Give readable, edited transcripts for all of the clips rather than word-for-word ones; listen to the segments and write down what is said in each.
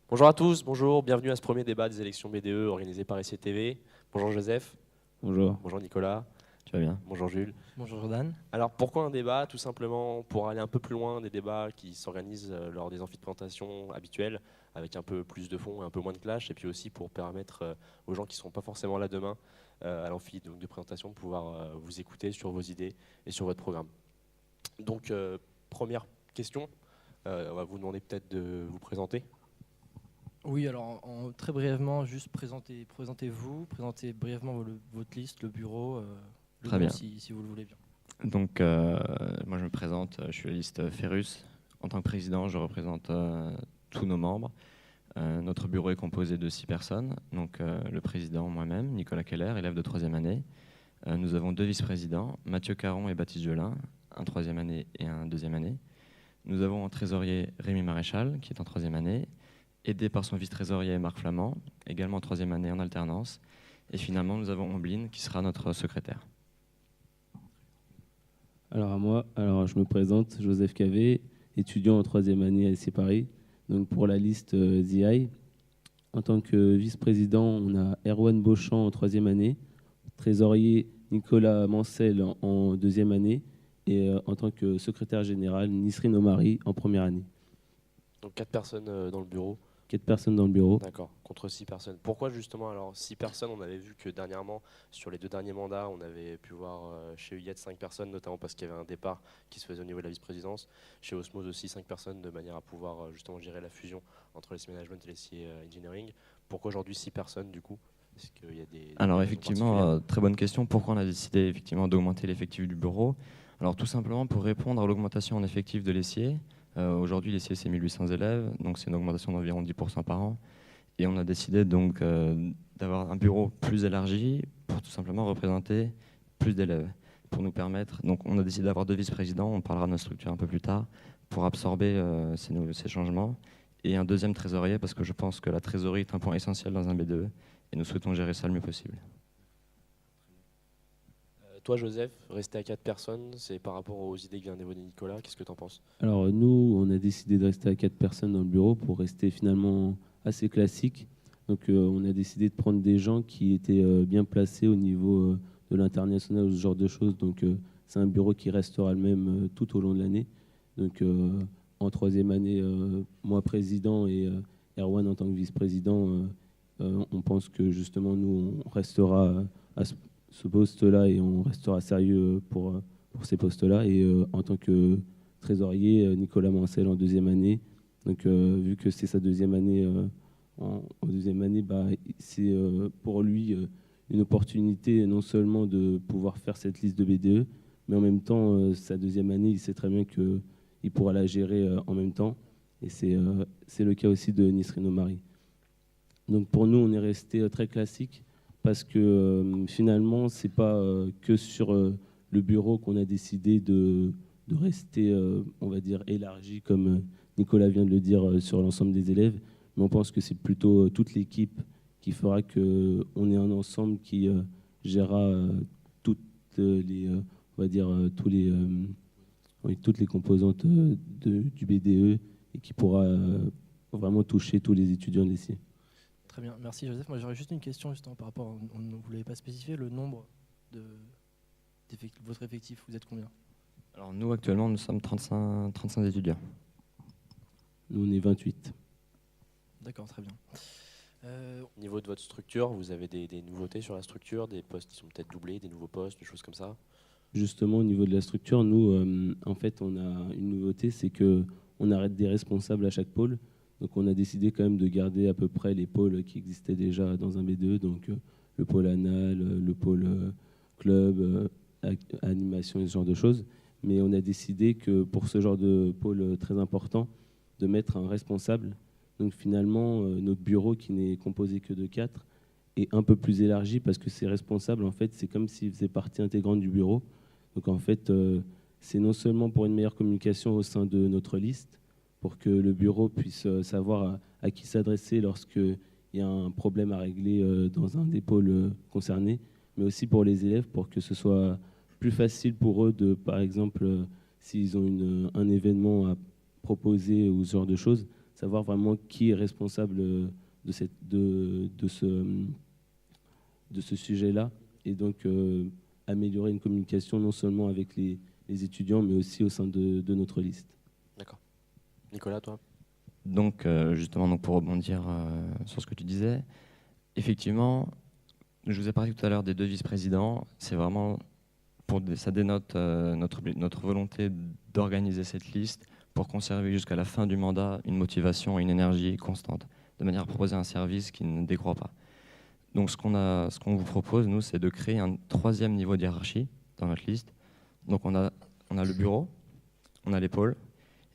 Bonjour à tous, bonjour, bienvenue à ce premier débat des élections BDE organisé par SCTV. Bonjour Joseph, Bonjour, bonjour Nicolas, tu vas bien? bonjour Jules. Bonjour Jordan. Alors pourquoi un débat? Tout simplement pour aller un peu plus loin des débats qui s'organisent lors des amphis de présentation habituels, avec un peu plus de fond et un peu moins de clash, et puis aussi pour permettre aux gens qui ne seront pas forcément là demain à l'amphi de présentation de pouvoir vous écouter sur vos idées et sur votre programme. Donc première question, on va vous demander peut-être de vous présenter. Oui, alors très brièvement, juste présentez-vous, présentez brièvement votre liste, le bureau, le Très nom bien. si vous le voulez bien. Donc, moi je me présente, je suis à la liste Ferrus. En tant que président, je représente tous nos membres. Notre bureau est composé de 6 personnes. Donc, le président, moi-même, Nicolas Keller, élève de 3e année. Nous avons 2 vice-présidents, Mathieu Caron et Baptiste Gelin, un 3e année et un 2e année. Nous avons en trésorier Rémi Maréchal, qui est en 3e année, aidé par son vice-trésorier Marc Flamand, également en 3e année en alternance. Et finalement, nous avons Ombline, qui sera notre secrétaire. Alors à moi, je me présente, Joseph Cavé, étudiant en 3e année à SC Paris. Donc pour la liste ZI, en tant que vice-président, on a Erwan Beauchamp en 3e année, trésorier Nicolas Mancel en 2e année, et en tant que secrétaire général, Nisrine Omari en 1re année. Donc 4 personnes dans le bureau. 4 personnes dans le bureau. D'accord, contre 6 personnes. Pourquoi justement alors 6 personnes? On avait vu que dernièrement, sur les 2 derniers mandats, on avait pu voir chez UIET 5 personnes, notamment parce qu'il y avait un départ qui se faisait au niveau de la vice-présidence. Chez Osmose aussi 5 personnes, de manière à pouvoir justement gérer la fusion entre les management et les engineering. Pourquoi aujourd'hui 6 personnes du coup? Est-ce qu'il y a des Alors raisons effectivement, très bonne question. Pourquoi on a décidé effectivement d'augmenter l'effectif du bureau? Alors tout simplement pour répondre à l'augmentation en effectif de l'ESIE. Aujourd'hui, l'ESIE c'est 1800 élèves, donc c'est une augmentation d'environ 10% par an. Et on a décidé donc d'avoir un bureau plus élargi pour tout simplement représenter plus d'élèves. Pour nous permettre, donc on a décidé d'avoir 2 vice-présidents, on parlera de notre structure un peu plus tard, pour absorber ces changements. Et un 2e trésorier, parce que je pense que la trésorerie est un point essentiel dans un BDE, et nous souhaitons gérer ça le mieux possible. Toi Joseph, rester à 4 personnes, c'est par rapport aux idées que vient d'évoquer Nicolas, qu'est-ce que tu en penses? Alors nous, on a décidé de rester à 4 personnes dans le bureau pour rester finalement assez classique. Donc on a décidé de prendre des gens qui étaient bien placés au niveau de l'international ou ce genre de choses. Donc c'est un bureau qui restera le même tout au long de l'année. Donc en 3e année, moi président et Erwan en tant que vice-président, on pense que justement nous, on restera à ce poste-là et on restera sérieux pour ces postes-là. Et en tant que trésorier, Nicolas Mancel en 2e année. Donc vu que c'est sa 2e année, en 2e année, c'est pour lui une opportunité non seulement de pouvoir faire cette liste de BDE, mais en même temps, sa 2e année, il sait très bien qu'il pourra la gérer en même temps. Et c'est le cas aussi de Nisrine Omari. Donc pour nous, on est resté très classique parce que finalement, c'est pas que sur le bureau qu'on a décidé de rester, on va dire, élargi, comme Nicolas vient de le dire, sur l'ensemble des élèves. Mais on pense que c'est plutôt toute l'équipe qui fera qu'on ait un ensemble qui gérera toutes les, on va dire, toutes les composantes du BDE et qui pourra vraiment toucher tous les étudiants de l'ESSIE. Très bien, merci Joseph. Moi j'aurais juste une question justement par rapport, vous ne l'avez pas spécifié, le nombre de votre effectif, vous êtes combien? Alors nous actuellement nous sommes 35 étudiants. Nous on est 28. D'accord, très bien. Au niveau de votre structure, vous avez des nouveautés sur la structure, des postes qui sont peut-être doublés, des nouveaux postes, des choses comme ça? Justement, au niveau de la structure, nous, en fait, on a une nouveauté, c'est qu'on arrête des responsables à chaque pôle. Donc on a décidé quand même de garder à peu près les pôles qui existaient déjà dans un BDE, donc le pôle anal, le pôle club, animation et ce genre de choses. Mais on a décidé que pour ce genre de pôle très important, de mettre un responsable. Donc finalement, notre bureau, qui n'est composé que de 4, est un peu plus élargi parce que ces responsables, en fait, c'est comme s'ils faisaient partie intégrante du bureau. Donc en fait, c'est non seulement pour une meilleure communication au sein de notre liste, pour que le bureau puisse savoir à qui s'adresser lorsqu'il y a un problème à régler dans un des pôles concernés, mais aussi pour les élèves, pour que ce soit plus facile pour eux par exemple, s'ils ont un événement à proposer ou ce genre de choses, savoir vraiment qui est responsable de ce sujet-là, et donc améliorer une communication non seulement avec les étudiants, mais aussi au sein de notre liste. D'accord. Nicolas, toi? Donc, justement, donc pour rebondir sur ce que tu disais, effectivement, je vous ai parlé tout à l'heure des 2 vice-présidents. C'est vraiment, ça dénote notre volonté d'organiser cette liste pour conserver jusqu'à la fin du mandat une motivation et une énergie constante, de manière à proposer un service qui ne décroît pas. Donc, ce qu'on vous propose, nous, c'est de créer un 3e niveau de hiérarchie dans notre liste. Donc, on a le bureau, on a les pôles,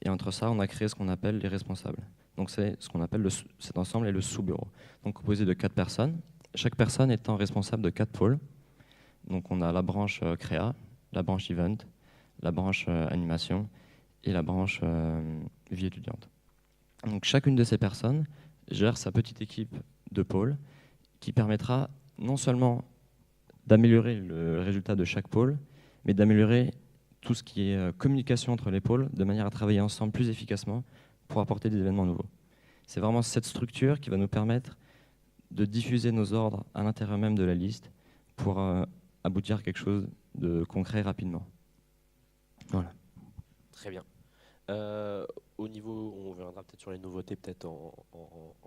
et entre ça, on a créé ce qu'on appelle les responsables. Donc, c'est ce qu'on appelle cet ensemble est le sous-bureau. Donc, composé de 4 personnes, chaque personne étant responsable de 4 pôles. Donc, on a la branche créa, la branche event, la branche animation et la branche vie étudiante. Donc, chacune de ces personnes gère sa petite équipe de pôles qui permettra non seulement d'améliorer le résultat de chaque pôle, mais d'améliorer tout ce qui est communication entre les pôles, de manière à travailler ensemble plus efficacement pour apporter des événements nouveaux. C'est vraiment cette structure qui va nous permettre de diffuser nos ordres à l'intérieur même de la liste pour aboutir à quelque chose de concret rapidement. Voilà. Très bien. Au niveau, on verra peut-être sur les nouveautés, peut-être en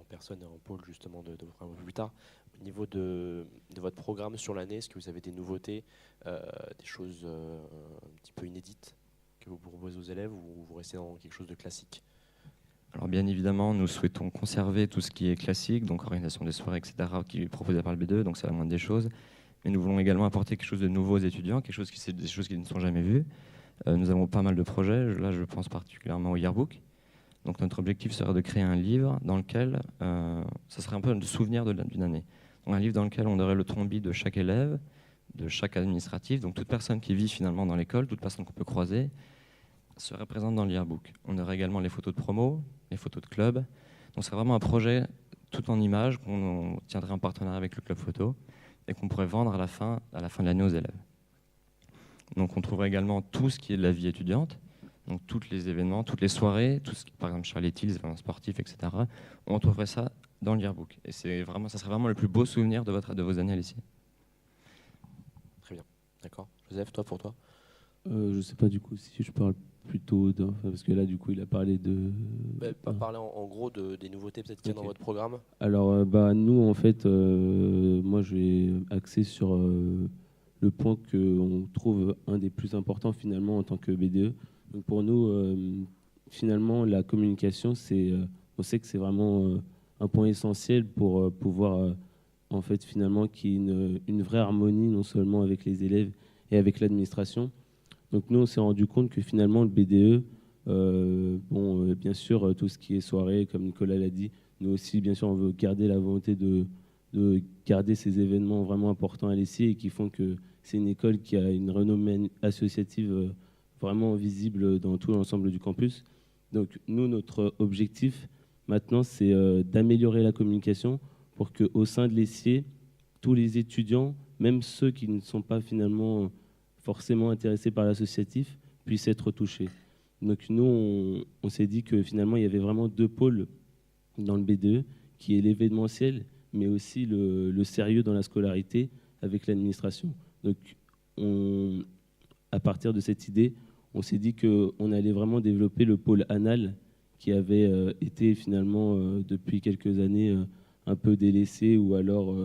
personne et en pôle justement un peu plus tard. Au niveau de votre programme sur l'année, est-ce que vous avez des nouveautés, des choses un petit peu inédites que vous proposez aux élèves, ou vous restez dans quelque chose de classique? Alors bien évidemment, nous souhaitons conserver tout ce qui est classique, donc organisation des soirées, etc., qui est proposé par le B2, donc c'est la moindre des choses. Mais nous voulons également apporter quelque chose de nouveau aux étudiants, des choses qui ne sont jamais vues. Nous avons pas mal de projets, là je pense particulièrement au yearbook. Donc notre objectif serait de créer un livre dans lequel, ça serait un peu le souvenir d'une année. Donc un livre dans lequel on aurait le trombi de chaque élève, de chaque administratif, donc toute personne qui vit finalement dans l'école, toute personne qu'on peut croiser, serait présente dans le yearbook. On aurait également les photos de promo, les photos de club. Donc c'est vraiment un projet tout en images qu'on tiendrait en partenariat avec le club photo et qu'on pourrait vendre à la fin de l'année aux élèves. Donc on trouverait également tout ce qui est de la vie étudiante, donc tous les événements, toutes les soirées, tout ce qui, par exemple Charlie-T, les événements sportifs, etc. On trouverait ça dans le yearbook. Et ça serait vraiment le plus beau souvenir de vos années à l'ICI. Très bien. D'accord. Joseph, pour toi? Je ne sais pas du coup si je parle plutôt parce que là du coup il a parlé de... Parler en gros des nouveautés peut-être qu'il y a dans votre programme. Alors nous en fait, moi je vais axer sur le point qu'on trouve un des plus importants finalement en tant que BDE. Donc pour nous, finalement la communication, on sait que c'est vraiment un point essentiel pour pouvoir en fait finalement qu'il y ait une vraie harmonie non seulement avec les élèves et avec l'administration. Donc nous, on s'est rendu compte que finalement, le BDE, bien sûr, tout ce qui est soirée, comme Nicolas l'a dit, nous aussi, bien sûr, on veut garder la volonté de garder ces événements vraiment importants à l'ESSI et qui font que c'est une école qui a une renommée associative vraiment visible dans tout l'ensemble du campus. Donc nous, notre objectif maintenant, c'est d'améliorer la communication pour qu'au sein de l'ESSI, tous les étudiants, même ceux qui ne sont pas finalement forcément intéressés par l'associatif, puissent être touchés. Donc nous, on s'est dit que finalement, il y avait vraiment 2 pôles dans le BDE, qui est l'événementiel, mais aussi le sérieux dans la scolarité avec l'administration. Donc à partir de cette idée, on s'est dit qu'on allait vraiment développer le pôle anal, qui avait été finalement, depuis quelques années, un peu délaissé ou alors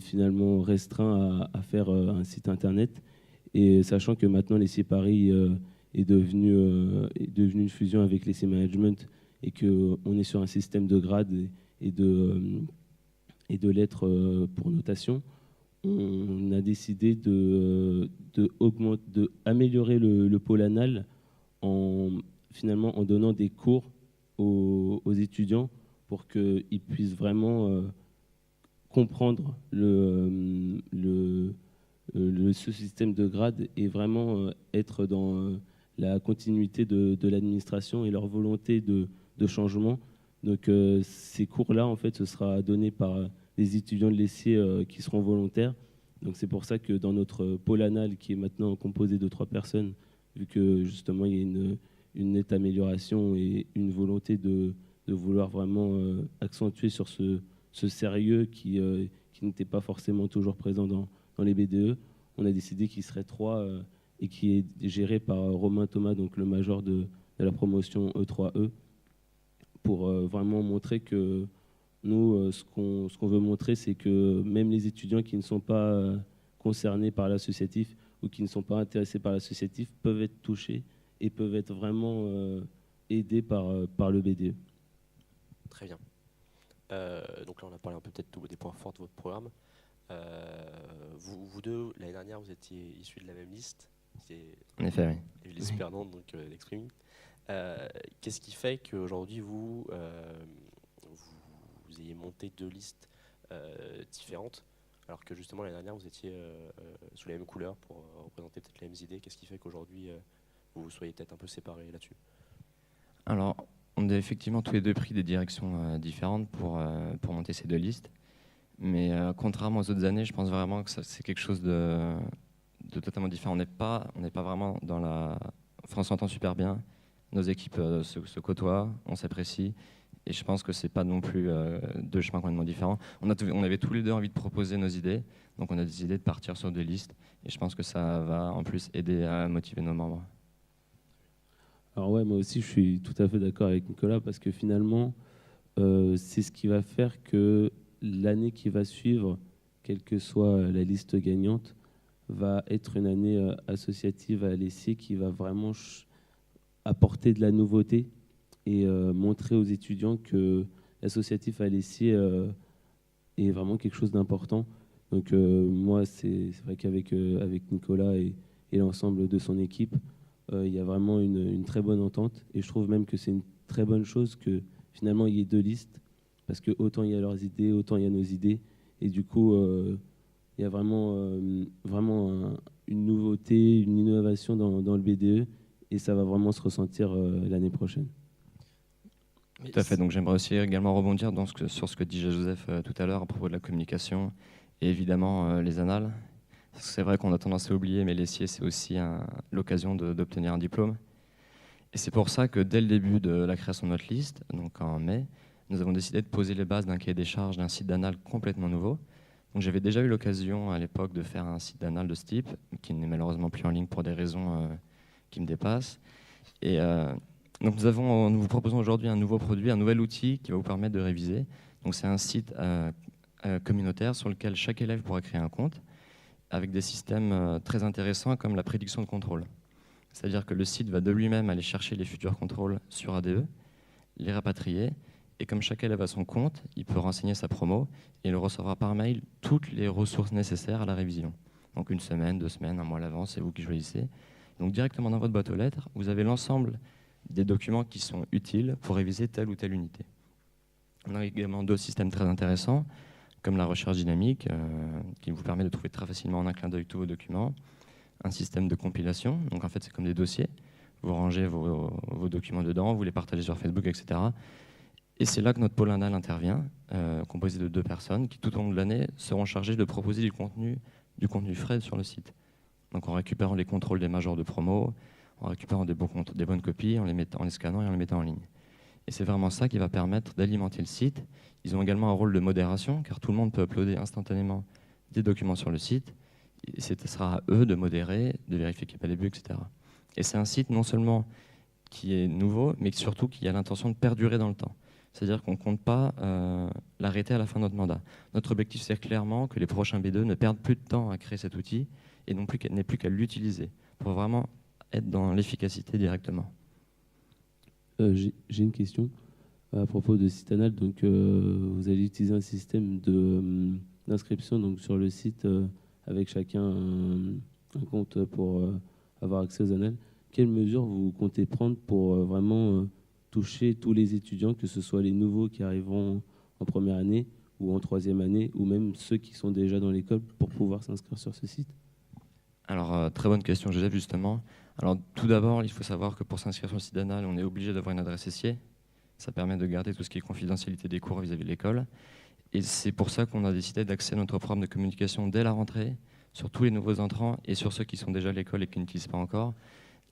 finalement restreint à faire un site internet. Et sachant que maintenant l'ESSI Paris est devenu une fusion avec l'ESSI Management et qu'on est sur un système de grades et de lettres pour notation, on a décidé d'améliorer le pôle anal en donnant des cours aux étudiants pour qu'ils puissent vraiment comprendre ce système de grade et vraiment être dans la continuité de l'administration et leur volonté de changement. Donc ces cours-là, en fait, ce sera donné par des étudiants de l'ESSI qui seront volontaires. Donc c'est pour ça que dans notre pôle anal, qui est maintenant composé de 3 personnes, vu que justement il y a une nette amélioration et une volonté de vouloir vraiment accentuer sur ce sérieux qui n'était pas forcément toujours présent dans les BDE. On a décidé qu'il serait 3 et qui est géré par Romain Thomas, donc le major de la promotion E3E, pour vraiment montrer que nous, ce qu'on veut montrer, c'est que même les étudiants qui ne sont pas concernés par l'associatif ou qui ne sont pas intéressés par l'associatif peuvent être touchés et peuvent être vraiment aidés par le BDE. Très bien. Donc là, on a parlé un peu peut-être des points forts de votre programme. Vous deux, l'année dernière, vous étiez issus de la même liste. En effet, oui. Il y a eu les perdants, donc l'exprime. Qu'est-ce qui fait qu'aujourd'hui, vous ayez monté 2 listes différentes, alors que justement l'année dernière, vous étiez sous les mêmes couleurs pour représenter peut-être les mêmes idées? Qu'est-ce qui fait qu'aujourd'hui, vous soyez peut-être un peu séparés là-dessus? Alors, on a effectivement tous les deux pris des directions différentes pour monter ces 2 listes. Mais contrairement aux autres années, je pense vraiment que c'est quelque chose de totalement différent. On n'est pas vraiment dans la... Enfin, on s'entend super bien. Nos équipes se côtoient, on s'apprécie. Et je pense que c'est pas non plus 2 chemins complètement différents. On avait tous les deux envie de proposer nos idées. Donc on a décidé de partir sur 2 listes. Et je pense que ça va en plus aider à motiver nos membres. Alors ouais, moi aussi, je suis tout à fait d'accord avec Nicolas parce que finalement, c'est ce qui va faire que l'année qui va suivre, quelle que soit la liste gagnante, va être une année associative à l'ESSIE qui va vraiment apporter de la nouveauté et montrer aux étudiants que l'associatif à l'ESSIE est vraiment quelque chose d'important. Donc moi, c'est vrai qu'avec avec Nicolas et l'ensemble de son équipe, il y a vraiment une très bonne entente. Et je trouve même que c'est une très bonne chose que finalement il y ait 2 listes, parce que autant il y a leurs idées, autant il y a nos idées. Et du coup, il y a vraiment une nouveauté, une innovation dans le BDE, et ça va vraiment se ressentir l'année prochaine. Tout à fait. Donc j'aimerais aussi également rebondir sur ce que dit Joseph tout à l'heure à propos de la communication et évidemment les annales. C'est vrai qu'on a tendance à oublier, mais l'ESSIE, c'est aussi l'occasion d'obtenir un diplôme. Et c'est pour ça que dès le début de la création de notre liste, donc en mai, nous avons décidé de poser les bases d'un cahier des charges d'un site d'annales complètement nouveau. Donc j'avais déjà eu l'occasion à l'époque de faire un site d'annales de ce type, qui n'est malheureusement plus en ligne pour des raisons qui me dépassent. Et donc nous vous proposons aujourd'hui un nouveau produit, un nouvel outil qui va vous permettre de réviser. Donc c'est un site communautaire sur lequel chaque élève pourra créer un compte, avec des systèmes très intéressants comme la prédiction de contrôle. C'est-à-dire que le site va de lui-même aller chercher les futurs contrôles sur ADE, les rapatrier, et comme chaque élève a son compte, il peut renseigner sa promo et il recevra par mail toutes les ressources nécessaires à la révision. Donc 1 semaine, 2 semaines, 1 mois à l'avance, c'est vous qui choisissez. Donc directement dans votre boîte aux lettres, vous avez l'ensemble des documents qui sont utiles pour réviser telle ou telle unité. On a également 2 systèmes très intéressants, comme la recherche dynamique, qui vous permet de trouver très facilement en un clin d'œil tous vos documents. Un système de compilation, donc en fait c'est comme des dossiers. Vous rangez vos documents dedans, vous les partagez sur Facebook, etc. Et c'est là que notre pôle annales intervient, composé de 2 personnes qui tout au long de l'année seront chargées de proposer du contenu frais sur le site. Donc en récupérant les contrôles des majors de promo, en récupérant des bonnes copies, en les scannant et en les mettant en ligne. Et c'est vraiment ça qui va permettre d'alimenter le site. Ils ont également un rôle de modération, car tout le monde peut uploader instantanément des documents sur le site. Et ce sera à eux de modérer, de vérifier qu'il n'y a pas des bugs, etc. Et c'est un site non seulement qui est nouveau, mais surtout qui a l'intention de perdurer dans le temps. C'est-à-dire qu'on ne compte pas l'arrêter à la fin de notre mandat. Notre objectif, c'est clairement que les prochains B2 ne perdent plus de temps à créer cet outil et n'aient plus qu'à l'utiliser pour vraiment être dans l'efficacité directement. J'ai une question à propos de site annales. Donc, vous allez utiliser un système d'inscription donc sur le site avec chacun un compte pour avoir accès aux annales. Quelles mesures vous comptez prendre pour vraiment toucher tous les étudiants, que ce soit les nouveaux qui arriveront en première année ou en 3e année, ou même ceux qui sont déjà dans l'école pour pouvoir s'inscrire sur ce site? Alors, très bonne question, Joseph, justement. Alors, tout d'abord, il faut savoir que pour s'inscrire sur le site d'annales, on est obligé d'avoir une adresse SIE. Ça permet de garder tout ce qui est confidentialité des cours vis-à-vis de l'école. Et c'est pour ça qu'on a décidé d'axer notre programme de communication dès la rentrée sur tous les nouveaux entrants et sur ceux qui sont déjà à l'école et qui n'utilisent pas encore,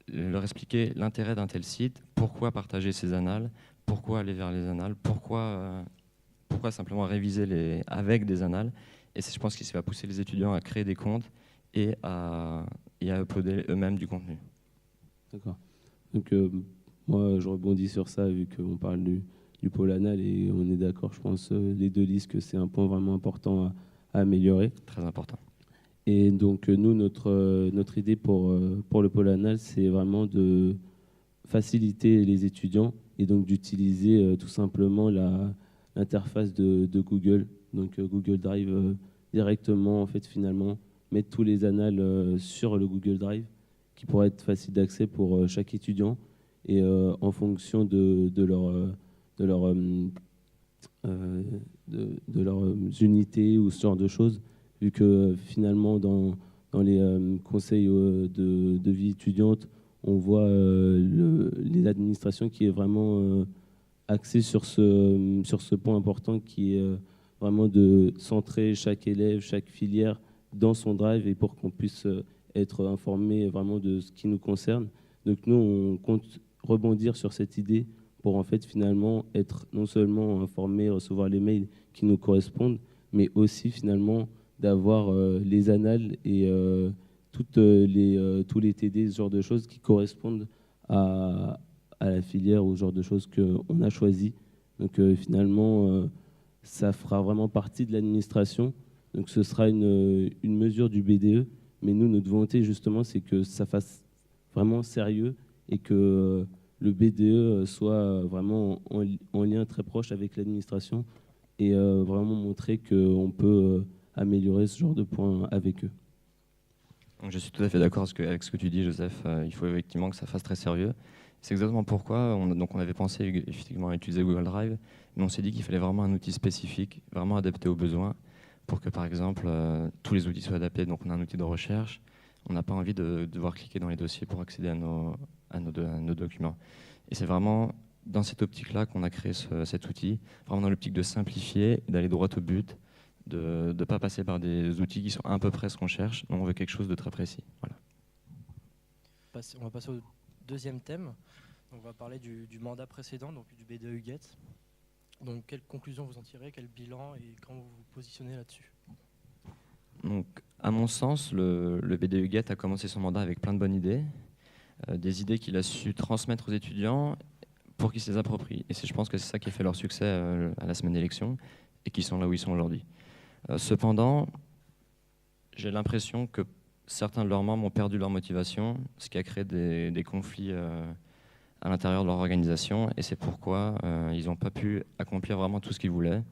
leur expliquer l'intérêt d'un tel site, pourquoi partager ces annales, pourquoi aller vers les annales, pourquoi simplement réviser avec des annales. Et je pense que ça va pousser les étudiants à créer des comptes et à uploader eux-mêmes du contenu. D'accord. Donc, moi, je rebondis sur ça, vu qu'on parle du pôle anal, et on est d'accord, je pense, les deux listes, que c'est un point vraiment important à améliorer. Très important. Et donc, nous, notre idée pour le pôle anal, c'est vraiment de faciliter les étudiants et donc d'utiliser tout simplement l'interface de Google, donc Google Drive directement, en fait, finalement, mettre tous les annales sur le Google Drive, qui pourrait être facile d'accès pour chaque étudiant, et en fonction de leurs unités ou ce genre de choses, vu que finalement dans les conseils de vie étudiante, on voit les administrations qui est vraiment axée sur ce point important, qui est vraiment de centrer chaque élève, chaque filière dans son drive, et pour qu'on puisse être informé vraiment de ce qui nous concerne. Donc nous, on compte rebondir sur cette idée pour en fait finalement être non seulement informé, recevoir les mails qui nous correspondent, mais aussi finalement d'avoir les annales et tous les TD, ce genre de choses qui correspondent à la filière ou ce genre de choses qu'on a choisi. Donc finalement, ça fera vraiment partie de l'administration. Donc ce sera une mesure du BDE, mais nous, notre volonté justement, c'est que ça fasse vraiment sérieux et que le BDE soit vraiment en lien très proche avec l'administration, et vraiment montrer qu'on peut améliorer ce genre de points avec eux. Donc, je suis tout à fait d'accord avec ce que tu dis, Joseph. Il faut effectivement que ça fasse très sérieux. C'est exactement pourquoi on avait pensé effectivement à utiliser Google Drive, mais on s'est dit qu'il fallait vraiment un outil spécifique, vraiment adapté aux besoins, pour que par exemple tous les outils soient adaptés. Donc on a un outil de recherche, on n'a pas envie de devoir cliquer dans les dossiers pour accéder à nos documents. Et c'est vraiment dans cette optique-là qu'on a créé cet outil, vraiment dans l'optique de simplifier, d'aller droit au but, de ne pas passer par des outils qui sont à peu près ce qu'on cherche. On veut quelque chose de très précis. Voilà. On va passer au deuxième thème. Donc on va parler du mandat précédent, donc du BDE UGET. Donc quelles conclusions vous en tirez, quel bilan, et comment vous vous positionnez là-dessus? Donc, à mon sens, le BDE UGET a commencé son mandat avec plein de bonnes idées, des idées qu'il a su transmettre aux étudiants pour qu'ils se les approprient. Et je pense que c'est ça qui a fait leur succès à la semaine d'élection, et qui sont là où ils sont aujourd'hui. Cependant, j'ai l'impression que certains de leurs membres ont perdu leur motivation, ce qui a créé des conflits à l'intérieur de leur organisation, et c'est pourquoi ils n'ont pas pu accomplir vraiment tout ce qu'ils voulaient.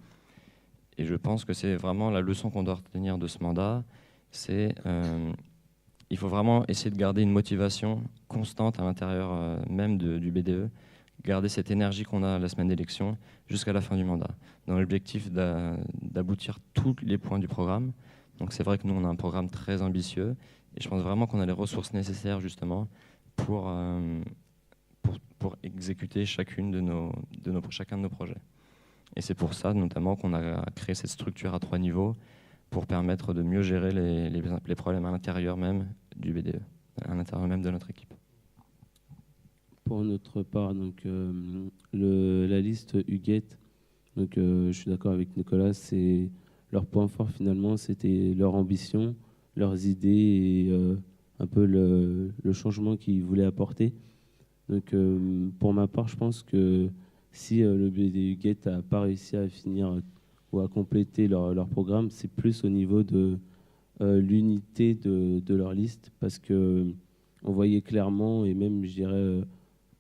Et je pense que c'est vraiment la leçon qu'on doit retenir de ce mandat, c'est il faut vraiment essayer de garder une motivation constante à l'intérieur même du BDE, garder cette énergie qu'on a la semaine d'élection jusqu'à la fin du mandat, dans l'objectif d'aboutir tous les points du programme. Donc c'est vrai que nous, on a un programme très ambitieux, et je pense vraiment qu'on a les ressources nécessaires justement pour exécuter chacun de nos projets. Et c'est pour ça notamment qu'on a créé cette structure à 3 niveaux, pour permettre de mieux gérer les problèmes à l'intérieur même du BDE, à l'intérieur même de notre équipe. Pour notre part, donc, la liste UGET, donc, je suis d'accord avec Nicolas, c'est leur point fort finalement, c'était leur ambition, leurs idées et un peu le changement qu'ils voulaient apporter. Donc, pour ma part, je pense que si le BDE UGET n'a pas réussi à finir ou à compléter leur programme, c'est plus au niveau de l'unité de leur liste, parce que on voyait clairement, et même je dirais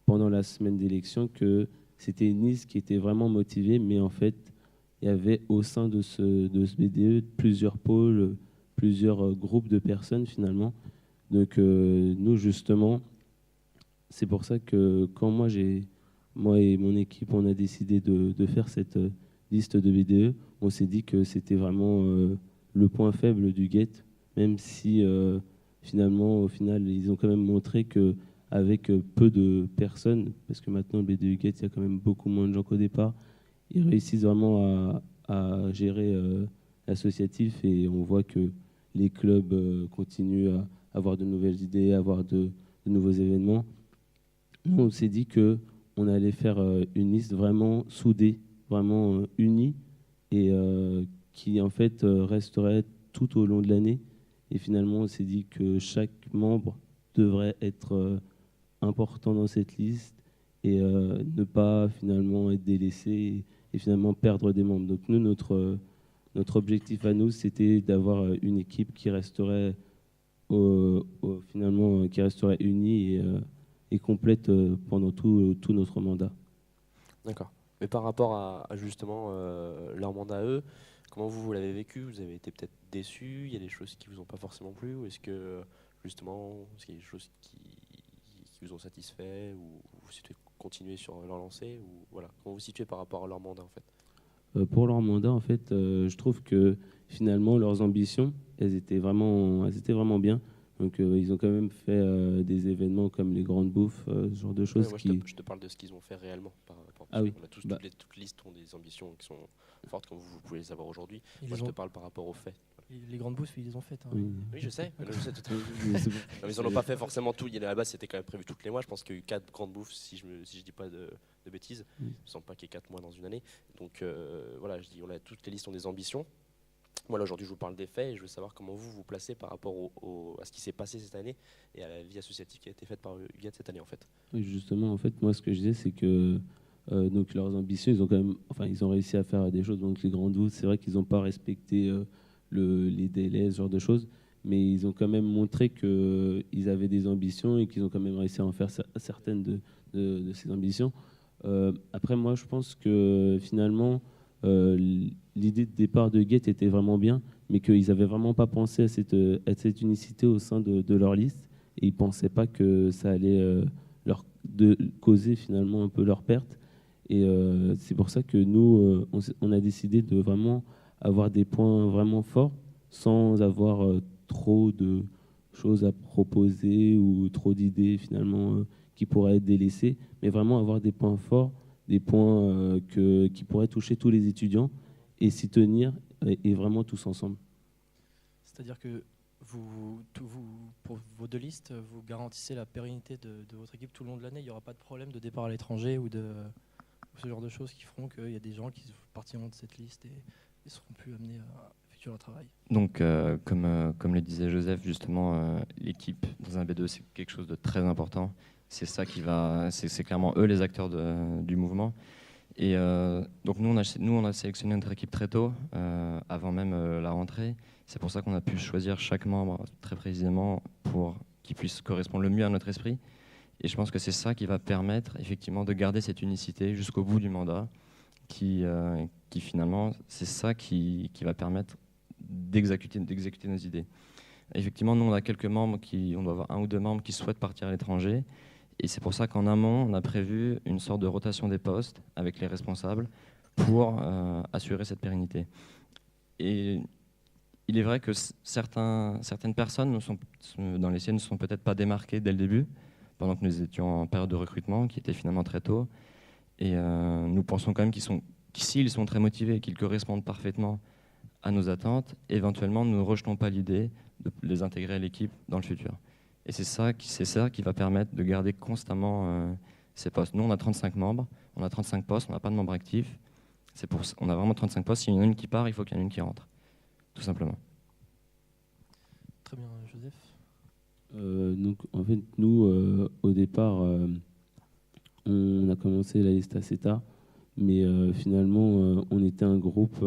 pendant la semaine d'élection, que c'était une liste qui était vraiment motivée, mais en fait il y avait au sein de ce BDE plusieurs pôles, plusieurs groupes de personnes finalement. Donc nous justement, c'est pour ça que quand moi et mon équipe, on a décidé de faire cette liste de BDE, on s'est dit que c'était vraiment le point faible du GET, même si finalement, au final, ils ont quand même montré qu'avec peu de personnes, parce que maintenant, le BDE GET, il y a quand même beaucoup moins de gens qu'au départ, ils réussissent vraiment à gérer l'associatif, et on voit que les clubs continuent à avoir de nouvelles idées, à avoir de de nouveaux événements. Nous, on s'est dit qu'on allait faire une liste vraiment soudée, vraiment unie, et qui en fait resterait tout au long de l'année. Et finalement, on s'est dit que chaque membre devrait être important dans cette liste et ne pas finalement être délaissé et finalement perdre des membres. Donc nous, notre objectif à nous, c'était d'avoir une équipe qui resterait finalement qui resterait unie et complète pendant tout notre mandat. D'accord. Mais par rapport à justement leur mandat à eux, comment vous l'avez vécu? Vous avez été peut-être déçus? Il y a des choses qui vous ont pas forcément plu? Ou est-ce que justement, est-ce qu'il y a des choses qui vous ont satisfait? Ou vous souhaitez continuer sur leur lancée? Ou voilà, comment vous situez par rapport à leur mandat en fait? Pour leur mandat, en fait, je trouve que finalement, leurs ambitions, elles étaient vraiment bien. Donc, ils ont quand même fait des événements comme les grandes bouffes, ce genre de choses. Ouais, je te parle de ce qu'ils ont fait réellement. Ah oui. On a tous, Bah. toutes les listes ont des ambitions qui sont fortes, comme vous pouvez les savoir aujourd'hui. Ils Moi, je ont- te parle par rapport aux faits. Les grandes bousses, ils les ont faites. Hein. Oui. Oui, je sais. Je sais tout à fait. Mais c'est bon. Non, mais ils n'en ont pas fait forcément tout. À la base, c'était quand même prévu toutes les mois. Je pense qu'il y a eu 4 grandes bouffes, si je dis pas de bêtises. Oui. Il ne me semble pas qu'il y ait 4 mois dans une année. Donc voilà, je dis, toutes les listes ont des ambitions. Moi, là, aujourd'hui, je vous parle des faits et je veux savoir comment vous vous placez par rapport à ce qui s'est passé cette année et à la vie associative qui a été faite par UGAT cette année, en fait. Oui, justement, en fait, moi, ce que je disais, c'est que donc leurs ambitions, ils ont réussi à faire des choses. Donc les grandes bouffes, c'est vrai qu'ils n'ont pas respecté les délais, ce genre de choses, mais ils ont quand même montré qu'ils avaient des ambitions et qu'ils ont quand même réussi à en faire certaines de ces ambitions. Après, moi, je pense que finalement, l'idée de départ de Get était vraiment bien, mais qu'ils n'avaient vraiment pas pensé à cette unicité au sein de leur liste, et ils ne pensaient pas que ça allait causer finalement un peu leur perte. Et c'est pour ça que nous, on a décidé de vraiment avoir des points vraiment forts, sans avoir trop de choses à proposer ou trop d'idées finalement qui pourraient être délaissées, mais vraiment avoir des points forts, des points qui pourraient toucher tous les étudiants et s'y tenir et vraiment tous ensemble. C'est-à-dire que pour vos deux listes, vous garantissez la pérennité de votre équipe tout le long de l'année. Il n'y aura pas de problème de départ à l'étranger ou ce genre de choses qui feront qu'il y a des gens qui partiront de cette liste et ne seront plus amenés à effectuer leur travail. Donc, comme le disait Joseph, justement, l'équipe dans un B2, c'est quelque chose de très important. C'est ça c'est clairement eux les acteurs du mouvement. Et donc nous, on a sélectionné notre équipe très tôt, avant même la rentrée. C'est pour ça qu'on a pu choisir chaque membre très précisément pour qu'il puisse correspondre le mieux à notre esprit. Et je pense que c'est ça qui va permettre effectivement de garder cette unicité jusqu'au bout du mandat, qui finalement, c'est ça qui va permettre d'exécuter nos idées. Effectivement, nous, on a quelques membres on doit avoir 1 ou 2 membres qui souhaitent partir à l'étranger. Et c'est pour ça qu'en amont, on a prévu une sorte de rotation des postes avec les responsables pour assurer cette pérennité. Et il est vrai que certaines personnes dans les siennes ne sont peut-être pas démarquées dès le début, pendant que nous étions en période de recrutement, qui était finalement très tôt. Et nous pensons quand même s'ils sont très motivés, qu'ils correspondent parfaitement à nos attentes, éventuellement, nous ne rejetons pas l'idée de les intégrer à l'équipe dans le futur. Et c'est ça qui va permettre de garder constamment ces postes. Nous, on a 35 membres, on a 35 postes, on n'a pas de membres actifs. On a vraiment 35 postes. S'il y en a une qui part, il faut qu'il y en ait une qui rentre, tout simplement. Très bien, Joseph. Donc, en fait, nous, au départ, on a commencé la liste assez tard, mais finalement, on était un groupe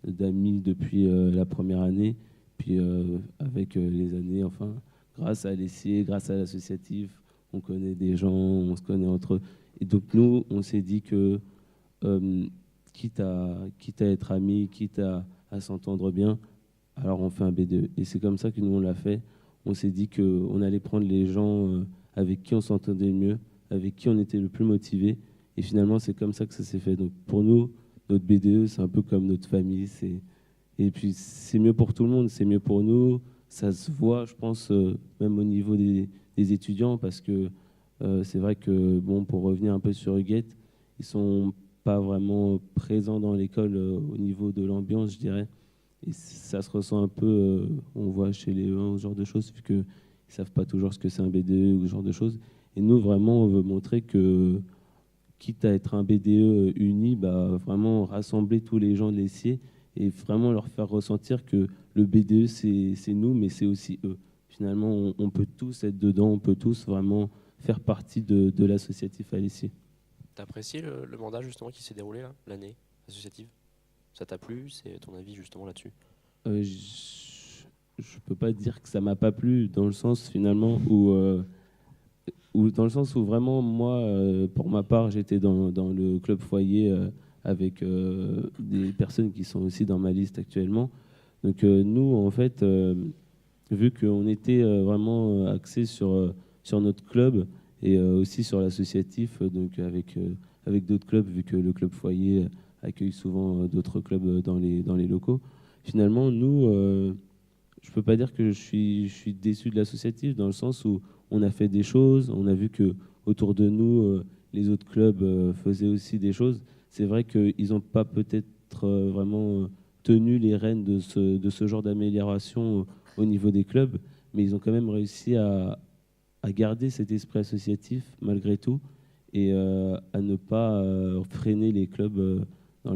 d'amis depuis la première année, puis avec les années, enfin, grâce à l'ESSIE, grâce à l'associatif, on connaît des gens, on se connaît entre eux. Et donc, nous, on s'est dit que, quitte à être amis, quitte à s'entendre bien, alors on fait un B2. Et c'est comme ça que nous, on l'a fait. On s'est dit qu'on allait prendre les gens avec qui on s'entendait le mieux, avec qui on était le plus motivé. Et finalement, c'est comme ça que ça s'est fait. Donc pour nous, notre BDE, c'est un peu comme notre famille. Et puis c'est mieux pour tout le monde, c'est mieux pour nous. Ça se voit, je pense, même au niveau des étudiants, parce que c'est vrai que, bon, pour revenir un peu sur Huguette, ils sont pas vraiment présents dans l'école au niveau de l'ambiance, je dirais. Et ça se ressent un peu, on voit chez les E1, ce genre de choses, vu qu'ils ne savent pas toujours ce que c'est un BDE ou ce genre de choses. Et nous, vraiment, on veut montrer que, quitte à être un BDE uni, vraiment rassembler tous les gens de l'ESSIer et vraiment leur faire ressentir que le BDE, c'est nous, mais c'est aussi eux. Finalement, on peut tous être dedans, on peut tous vraiment faire partie de l'associatif à l'ESSIer. T'as apprécié le mandat justement qui s'est déroulé là, l'année associative? Ça t'a plu? C'est ton avis justement là-dessus? Je peux pas dire que ça m'a pas plu dans le sens finalement où dans le sens où vraiment moi pour ma part j'étais dans le club foyer avec des personnes qui sont aussi dans ma liste actuellement. Donc nous en fait vu qu'on était vraiment axé sur notre club et aussi sur l'associatif donc avec d'autres clubs vu que le club foyer accueille souvent d'autres clubs dans les locaux. Finalement, nous, je ne peux pas dire que je suis déçu de l'associatif, dans le sens où on a fait des choses, on a vu que autour de nous, les autres clubs faisaient aussi des choses. C'est vrai qu'ils n'ont pas peut-être vraiment tenu les rênes de ce genre d'amélioration au niveau des clubs, mais ils ont quand même réussi à garder cet esprit associatif malgré tout et à ne pas freiner les clubs dans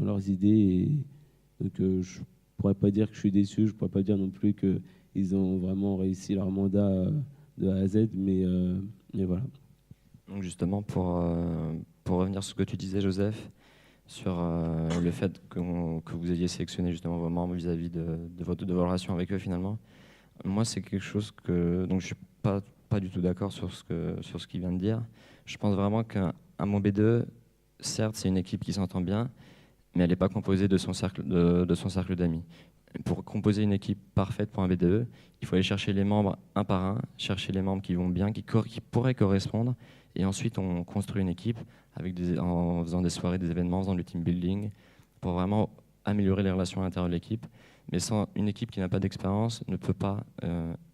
leurs idées. Et donc, je ne pourrais pas dire que je suis déçu, je ne pourrais pas dire non plus qu'ils ont vraiment réussi leur mandat de A à Z, mais voilà. Donc justement, pour revenir sur ce que tu disais, Joseph, sur le fait que vous ayez sélectionné justement vos membres vis-à-vis de vos relations avec eux finalement, moi c'est quelque chose que... Donc je ne suis pas du tout d'accord sur ce qu'il vient de dire. Je pense vraiment qu'un mon B2, certes, c'est une équipe qui s'entend bien, mais elle n'est pas composée de son cercle d'amis. Pour composer une équipe parfaite pour un BDE, il faut aller chercher les membres un par un, chercher les membres qui vont bien, qui pourraient correspondre, et ensuite on construit une équipe en faisant des soirées, des événements, en faisant du team building, pour vraiment améliorer les relations à l'intérieur de l'équipe. Mais sans une équipe qui n'a pas d'expérience ne peut pas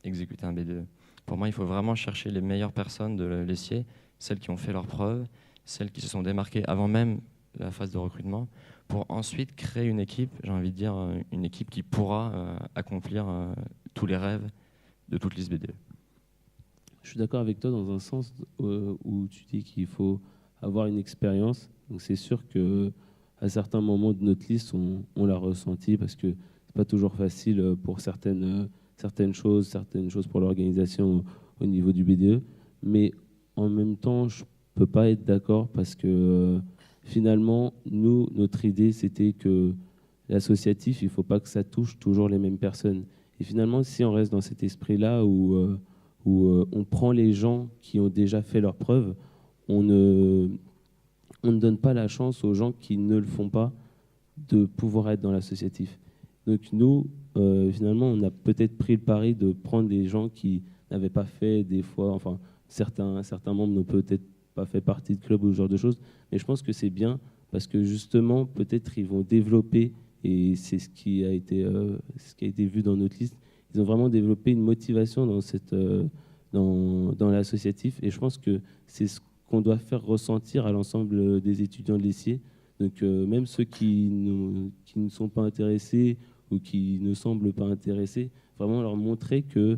exécuter un BDE. Pour moi, il faut vraiment chercher les meilleures personnes de l'ESSIer, celles qui ont fait leurs preuves, celles qui se sont démarquées avant même la phase de recrutement, pour ensuite créer une équipe, j'ai envie de dire une équipe qui pourra accomplir tous les rêves de toute liste BDE. Je suis d'accord avec toi dans un sens où tu dis qu'il faut avoir une expérience. Donc c'est sûr qu'à certains moments de notre liste, on l'a ressenti parce que c'est pas toujours facile pour certaines choses pour l'organisation au niveau du BDE. Mais en même temps, je peux pas être d'accord parce que finalement, nous, notre idée, c'était que l'associatif, il ne faut pas que ça touche toujours les mêmes personnes. Et finalement, si on reste dans cet esprit-là où on prend les gens qui ont déjà fait leurs preuves, on ne donne pas la chance aux gens qui ne le font pas de pouvoir être dans l'associatif. Donc nous, finalement, on a peut-être pris le pari de prendre des gens qui n'avaient pas fait des fois, enfin, certains membres n'ont peut-être pas fait partie de club ou ce genre de choses, mais je pense que c'est bien parce que justement, peut-être ils vont développer, et c'est ce qui a été vu dans notre liste, ils ont vraiment développé une motivation dans l'associatif, et je pense que c'est ce qu'on doit faire ressentir à l'ensemble des étudiants de l'ESSIer. Donc même ceux qui ne sont pas intéressés ou qui ne semblent pas intéressés, vraiment leur montrer que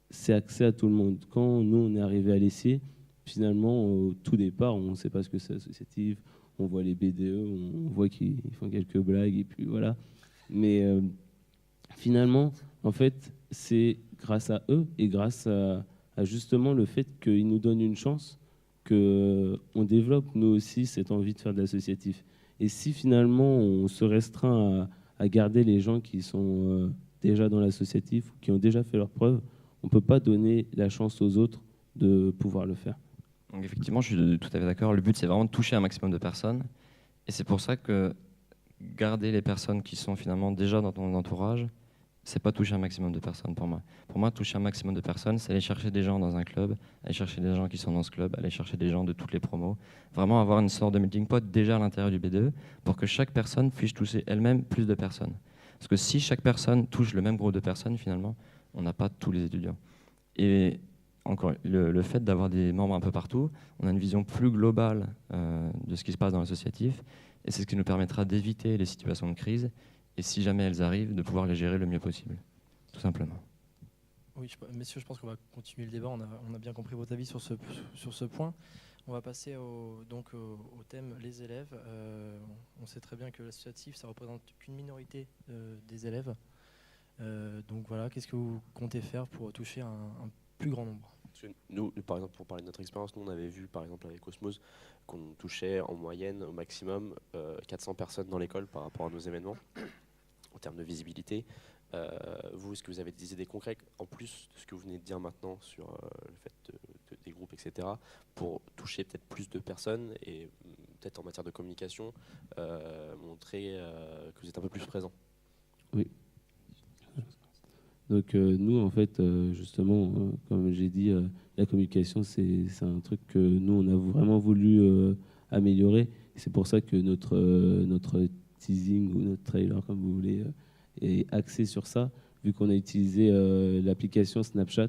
c'est accès à tout le monde. Quand nous, on est arrivé à l'ESSIer, finalement, au tout départ, on ne sait pas ce que c'est associatif, on voit les BDE, on voit qu'ils font quelques blagues, et puis voilà. Mais finalement, en fait, c'est grâce à eux et grâce à justement le fait qu'ils nous donnent une chance qu'on développe, nous aussi, cette envie de faire de l'associatif. Et si finalement, on se restreint à garder les gens qui sont déjà dans l'associatif ou qui ont déjà fait leurs preuves, on ne peut pas donner la chance aux autres de pouvoir le faire. Donc effectivement, je suis tout à fait d'accord. Le but, c'est vraiment de toucher un maximum de personnes. Et c'est pour ça que garder les personnes qui sont finalement déjà dans ton entourage, c'est pas toucher un maximum de personnes pour moi. Pour moi, toucher un maximum de personnes, c'est aller chercher des gens dans un club, aller chercher des gens qui sont dans ce club, aller chercher des gens de toutes les promos. Vraiment avoir une sorte de melting pot déjà à l'intérieur du BDE pour que chaque personne puisse toucher elle-même plus de personnes. Parce que si chaque personne touche le même groupe de personnes, finalement, on n'a pas tous les étudiants. Et encore, le fait d'avoir des membres un peu partout, on a une vision plus globale de ce qui se passe dans l'associatif, et c'est ce qui nous permettra d'éviter les situations de crise, et si jamais elles arrivent, de pouvoir les gérer le mieux possible. tout simplement. Oui, messieurs, je pense qu'on va continuer le débat. On a bien compris votre avis sur ce point. On va passer au thème les élèves. On sait très bien que l'associatif, ça représente qu'une minorité des élèves. Donc voilà, qu'est-ce que vous comptez faire pour toucher un plus grand nombre? Parce que nous, par exemple, pour parler de notre expérience, nous on avait vu par exemple avec Osmose qu'on touchait en moyenne au maximum 400 personnes dans l'école par rapport à nos événements en termes de visibilité. Vous, est-ce que vous avez des idées concrètes en plus de ce que vous venez de dire maintenant sur le fait des groupes, etc., pour toucher peut-être plus de personnes et peut-être en matière de communication montrer que vous êtes un peu plus présent? Oui. Donc nous, en fait, justement, comme j'ai dit, la communication, c'est un truc que nous, on a vraiment voulu améliorer. C'est pour ça que notre teasing ou notre trailer, comme vous voulez, est axé sur ça, vu qu'on a utilisé l'application Snapchat,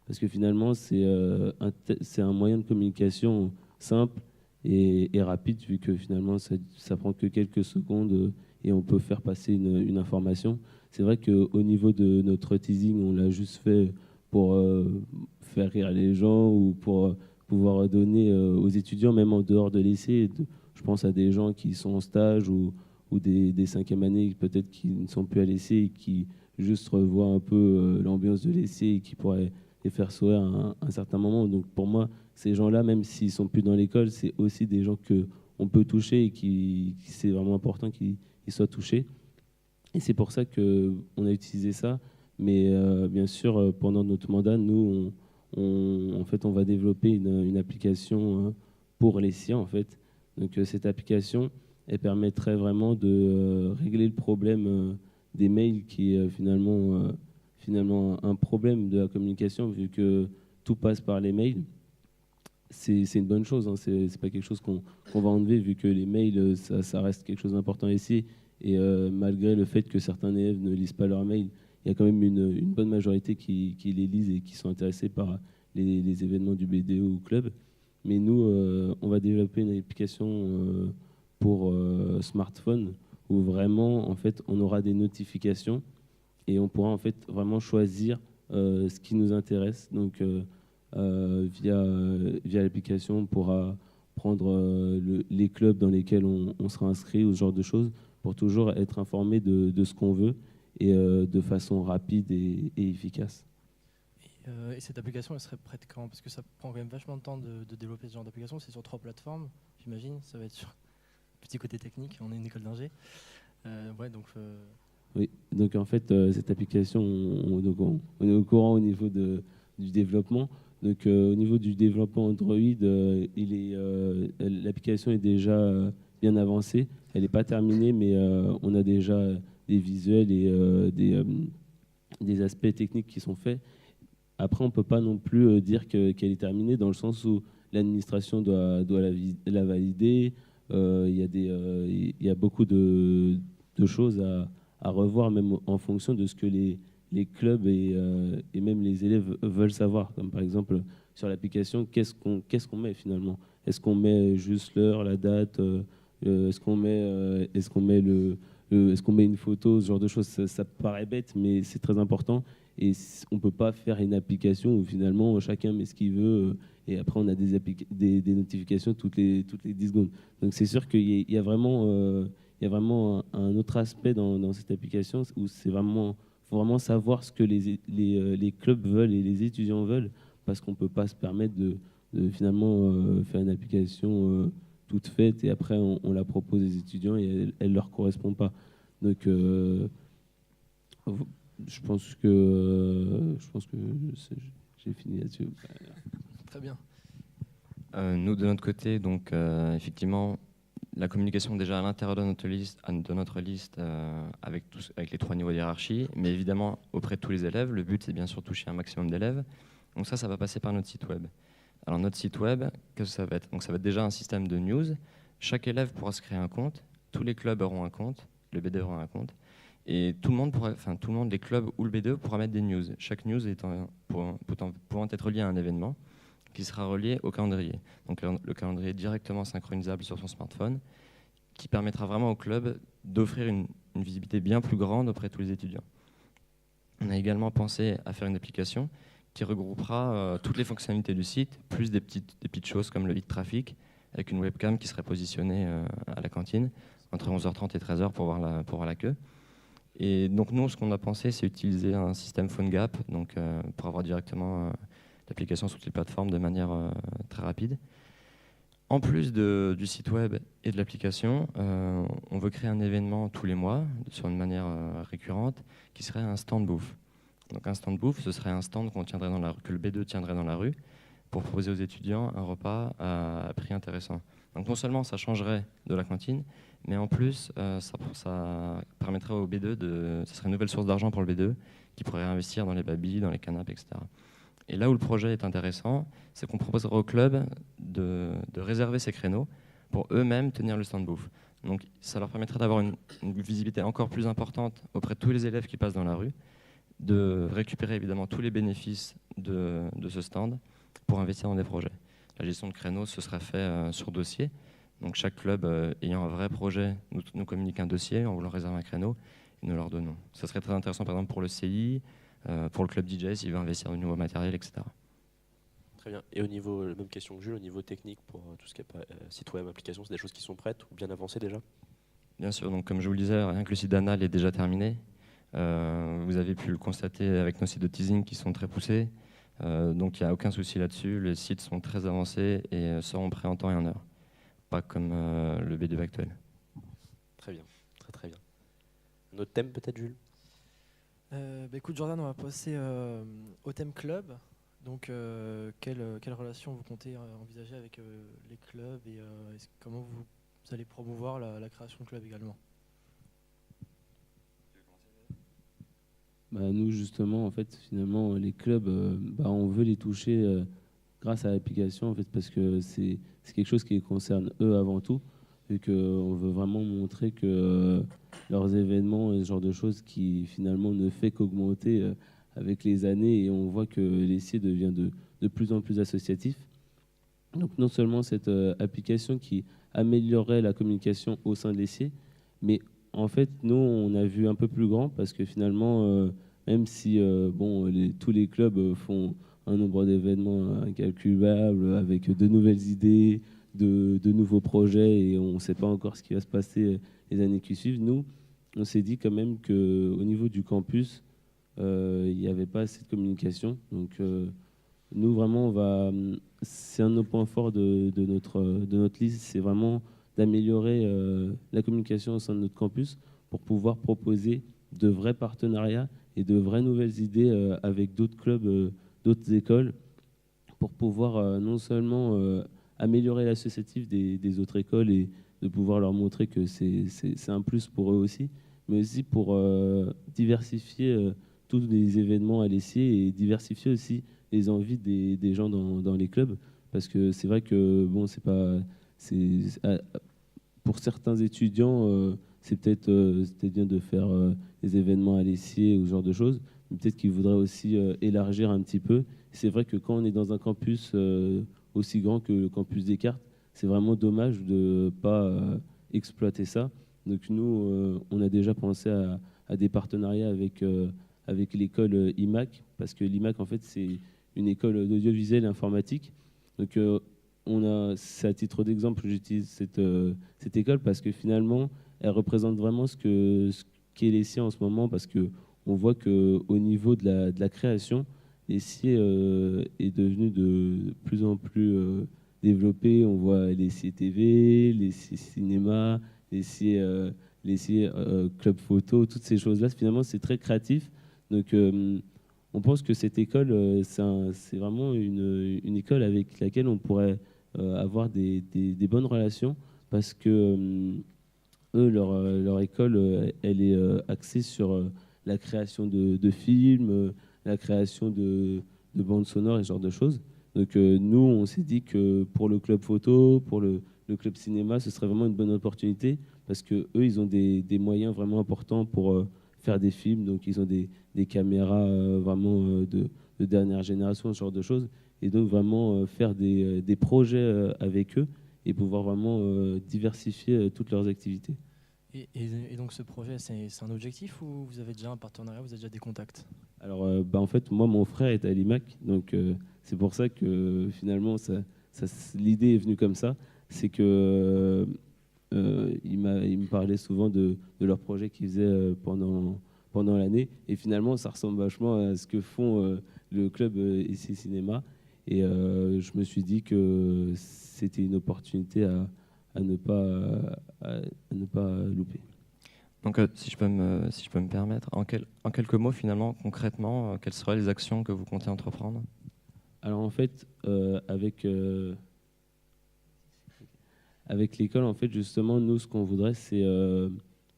parce que finalement, c'est un moyen de communication simple et rapide, vu que finalement, ça prend que quelques secondes et on peut faire passer une information. C'est vrai qu'au niveau de notre teasing, on l'a juste fait pour faire rire les gens ou pour pouvoir donner aux étudiants, même en dehors de lycée. Je pense à des gens qui sont en stage ou des cinquièmes années peut-être qui ne sont plus à lycée et qui juste revoient un peu l'ambiance de lycée et qui pourraient les faire sourire à un certain moment. Donc pour moi, ces gens-là, même s'ils ne sont plus dans l'école, c'est aussi des gens qu'on peut toucher et qui c'est vraiment important qu'ils soient touchés. Et c'est pour ça qu'on a utilisé ça. Mais bien sûr, pendant notre mandat, nous, en fait, on va développer une application pour les lycéens, en fait. Donc cette application, elle permettrait vraiment de régler le problème des mails qui est finalement un problème de la communication, vu que tout passe par les mails. C'est une bonne chose, hein. C'est pas quelque chose qu'on va enlever, vu que les mails, ça reste quelque chose d'important ici. Et malgré le fait que certains élèves ne lisent pas leurs mails, il y a quand même une bonne majorité qui les lisent et qui sont intéressés par les événements du BDE ou club. Mais nous, on va développer une application pour smartphone où vraiment, en fait, on aura des notifications et on pourra en fait vraiment choisir ce qui nous intéresse. Donc, via l'application, on pourra prendre les clubs dans lesquels on sera inscrit ou ce genre de choses, pour toujours être informé de ce qu'on veut et de façon rapide et efficace. Et cette application, elle serait prête quand? Parce que ça prend quand même vachement de temps de développer ce genre d'application. C'est sur 3 plateformes, j'imagine. Ça va être sur petit côté technique. On est une école d'ingé. Oui, donc en fait, cette application, on est au courant au niveau du développement. Donc au niveau du développement Android, l'application est déjà bien avancée. Elle n'est pas terminée, mais on a déjà des visuels et des aspects techniques qui sont faits. Après, on ne peut pas non plus dire qu'elle est terminée, dans le sens où l'administration doit la valider. Il y a beaucoup de choses à revoir, même en fonction de ce que les clubs et même les élèves veulent savoir. Comme par exemple, sur l'application, qu'est-ce qu'on met finalement? Est-ce qu'on met juste l'heure, la date? Est-ce qu'on met une photo, ce genre de choses? Ça paraît bête, mais c'est très important. Et on ne peut pas faire une application où finalement chacun met ce qu'il veut et après on a des notifications toutes les 10 secondes. Donc c'est sûr qu'il y a vraiment un autre aspect dans cette application où faut vraiment savoir ce que les clubs veulent et les étudiants veulent, parce qu'on ne peut pas se permettre de finalement faire une application toute faite et après on la propose aux étudiants et elle ne leur correspond pas. Donc je pense que j'ai fini là-dessus. Très bien. Nous, de notre côté, donc effectivement, la communication déjà à l'intérieur de notre liste avec les 3 niveaux de hiérarchie, mais évidemment auprès de tous les élèves. Le but, c'est bien sûr de toucher un maximum d'élèves. Donc ça va passer par notre site web. Alors notre site web, qu'est-ce que ça va être? Donc ça va être déjà un système de news. Chaque élève pourra se créer un compte. Tous les clubs auront un compte. Le BDE aura un compte. Et tout le monde, les clubs ou le BDE pourra mettre des news. Chaque news pouvant être liée à un événement qui sera relié au calendrier. Donc le calendrier est directement synchronisable sur son smartphone, qui permettra vraiment au club d'offrir une visibilité bien plus grande auprès de tous les étudiants. On a également pensé à faire une application qui regroupera toutes les fonctionnalités du site, plus des petites choses comme le hit traffic, avec une webcam qui serait positionnée à la cantine entre 11h30 et 13h pour voir la queue. Et donc nous, ce qu'on a pensé, c'est utiliser un système PhoneGap donc, pour avoir directement l'application sur toutes les plateformes de manière très rapide. En plus du site web et de l'application, on veut créer un événement tous les mois, sur une manière récurrente, qui serait un stand bouffe. Donc un stand bouffe, ce serait un stand que le B2 tiendrait dans la rue pour proposer aux étudiants un repas à prix intéressant. Donc non seulement ça changerait de la cantine, mais en plus ça permettrait au B2 ça serait une nouvelle source d'argent pour le B2 qui pourrait investir dans les babilles, dans les canapes, etc. Et là où le projet est intéressant, c'est qu'on proposerait au club de réserver ces créneaux pour eux-mêmes tenir le stand bouffe. Donc ça leur permettrait d'avoir une visibilité encore plus importante auprès de tous les élèves qui passent dans la rue, de récupérer évidemment tous les bénéfices de ce stand pour investir dans des projets. La gestion de créneaux, ce serait fait sur dossier. Donc chaque club ayant un vrai projet nous communique un dossier, on voulant réserver un créneau et nous leur donnons. Ça serait très intéressant par exemple pour le CI, pour le club DJ s'il veut investir de nouveaux matériels, etc. Très bien. Et au niveau, même question que Jules, au niveau technique pour tout ce qui est site web, application, c'est des choses qui sont prêtes ou bien avancées déjà? Bien sûr, donc comme je vous le disais, rien que le site d'Anal est déjà terminé. Vous avez pu le constater avec nos sites de teasing qui sont très poussés. Donc il n'y a aucun souci là-dessus. Les sites sont très avancés et seront prêts en temps et en heure. Pas comme le B2 actuel. Très bien, très très bien. Un autre thème peut-être, Jules? Écoute Jordan, on va passer au thème club. Donc quelle relation vous comptez envisager avec les clubs et comment vous allez promouvoir la création de clubs également? Nous justement, en fait, finalement, les clubs, on veut les toucher grâce à l'application, en fait, parce que c'est quelque chose qui les concerne eux avant tout, et qu'on veut vraiment montrer que leurs événements et ce genre de choses qui finalement ne fait qu'augmenter avec les années, et on voit que l'ESSIE devient de plus en plus associatif. Donc non seulement cette application qui améliorerait la communication au sein de l'ESSIE, mais en fait, nous, on a vu un peu plus grand parce que finalement, même si tous les clubs font un nombre d'événements incalculable avec de nouvelles idées, de nouveaux projets, et on ne sait pas encore ce qui va se passer les années qui suivent, nous, on s'est dit quand même qu'au niveau du campus, il n'y avait pas assez de communication. Donc, nous, vraiment, c'est un de nos points forts de notre liste, c'est vraiment d'améliorer la communication au sein de notre campus pour pouvoir proposer de vrais partenariats et de vraies nouvelles idées avec d'autres clubs, d'autres écoles, pour pouvoir non seulement améliorer l'associatif des autres écoles et de pouvoir leur montrer que c'est un plus pour eux aussi, mais aussi pour diversifier tous les événements à l'ESSIE et diversifier aussi les envies des gens dans les clubs, parce que c'est vrai que pour certains étudiants, c'est peut-être bien de faire des événements à l'ESSIE ou ce genre de choses, mais peut-être qu'ils voudraient aussi élargir un petit peu. C'est vrai que quand on est dans un campus aussi grand que le campus Descartes, c'est vraiment dommage de ne pas exploiter ça. Donc nous, on a déjà pensé à des partenariats avec l'école IMAC, parce que l'IMAC, en fait, c'est une école d'audiovisuel et informatique. Donc c'est à titre d'exemple, j'utilise cette école parce que finalement, elle représente vraiment ce qu'est l'ESSIE en ce moment, parce qu'on voit qu'au niveau de la création, l'ESSIE est devenu de plus en plus développé. On voit l'ESSIE TV, l'ESSIE cinéma, l'ESSIE club photo, toutes ces choses-là. Finalement, c'est très créatif. Donc, on pense que cette école, c'est vraiment une école avec laquelle on pourrait avoir des bonnes relations, parce que eux, leur école, elle est axée sur la création de films, la création de bandes sonores et ce genre de choses. Donc nous, on s'est dit que pour le club photo, pour le club cinéma, ce serait vraiment une bonne opportunité, parce que eux, ils ont des moyens vraiment importants pour faire des films. Donc ils ont des caméras vraiment de dernière génération, ce genre de choses. Et donc vraiment faire des projets avec eux et pouvoir vraiment diversifier toutes leurs activités. Et donc ce projet, c'est un objectif ou vous avez déjà un partenariat, vous avez déjà des contacts? Alors, en fait, moi, mon frère est à l'IMAC, donc c'est pour ça que finalement, l'idée est venue comme ça. C'est que il me parlait souvent de leur projet qu'ils faisaient pendant l'année, et finalement, ça ressemble vachement à ce que font le club ici Cinéma. Et je me suis dit que c'était une opportunité à ne pas louper. Donc, si je peux me permettre, en quelques mots, finalement, concrètement, quelles seraient les actions que vous comptez entreprendre? Alors en fait, avec l'école, en fait, justement, nous, ce qu'on voudrait, c'est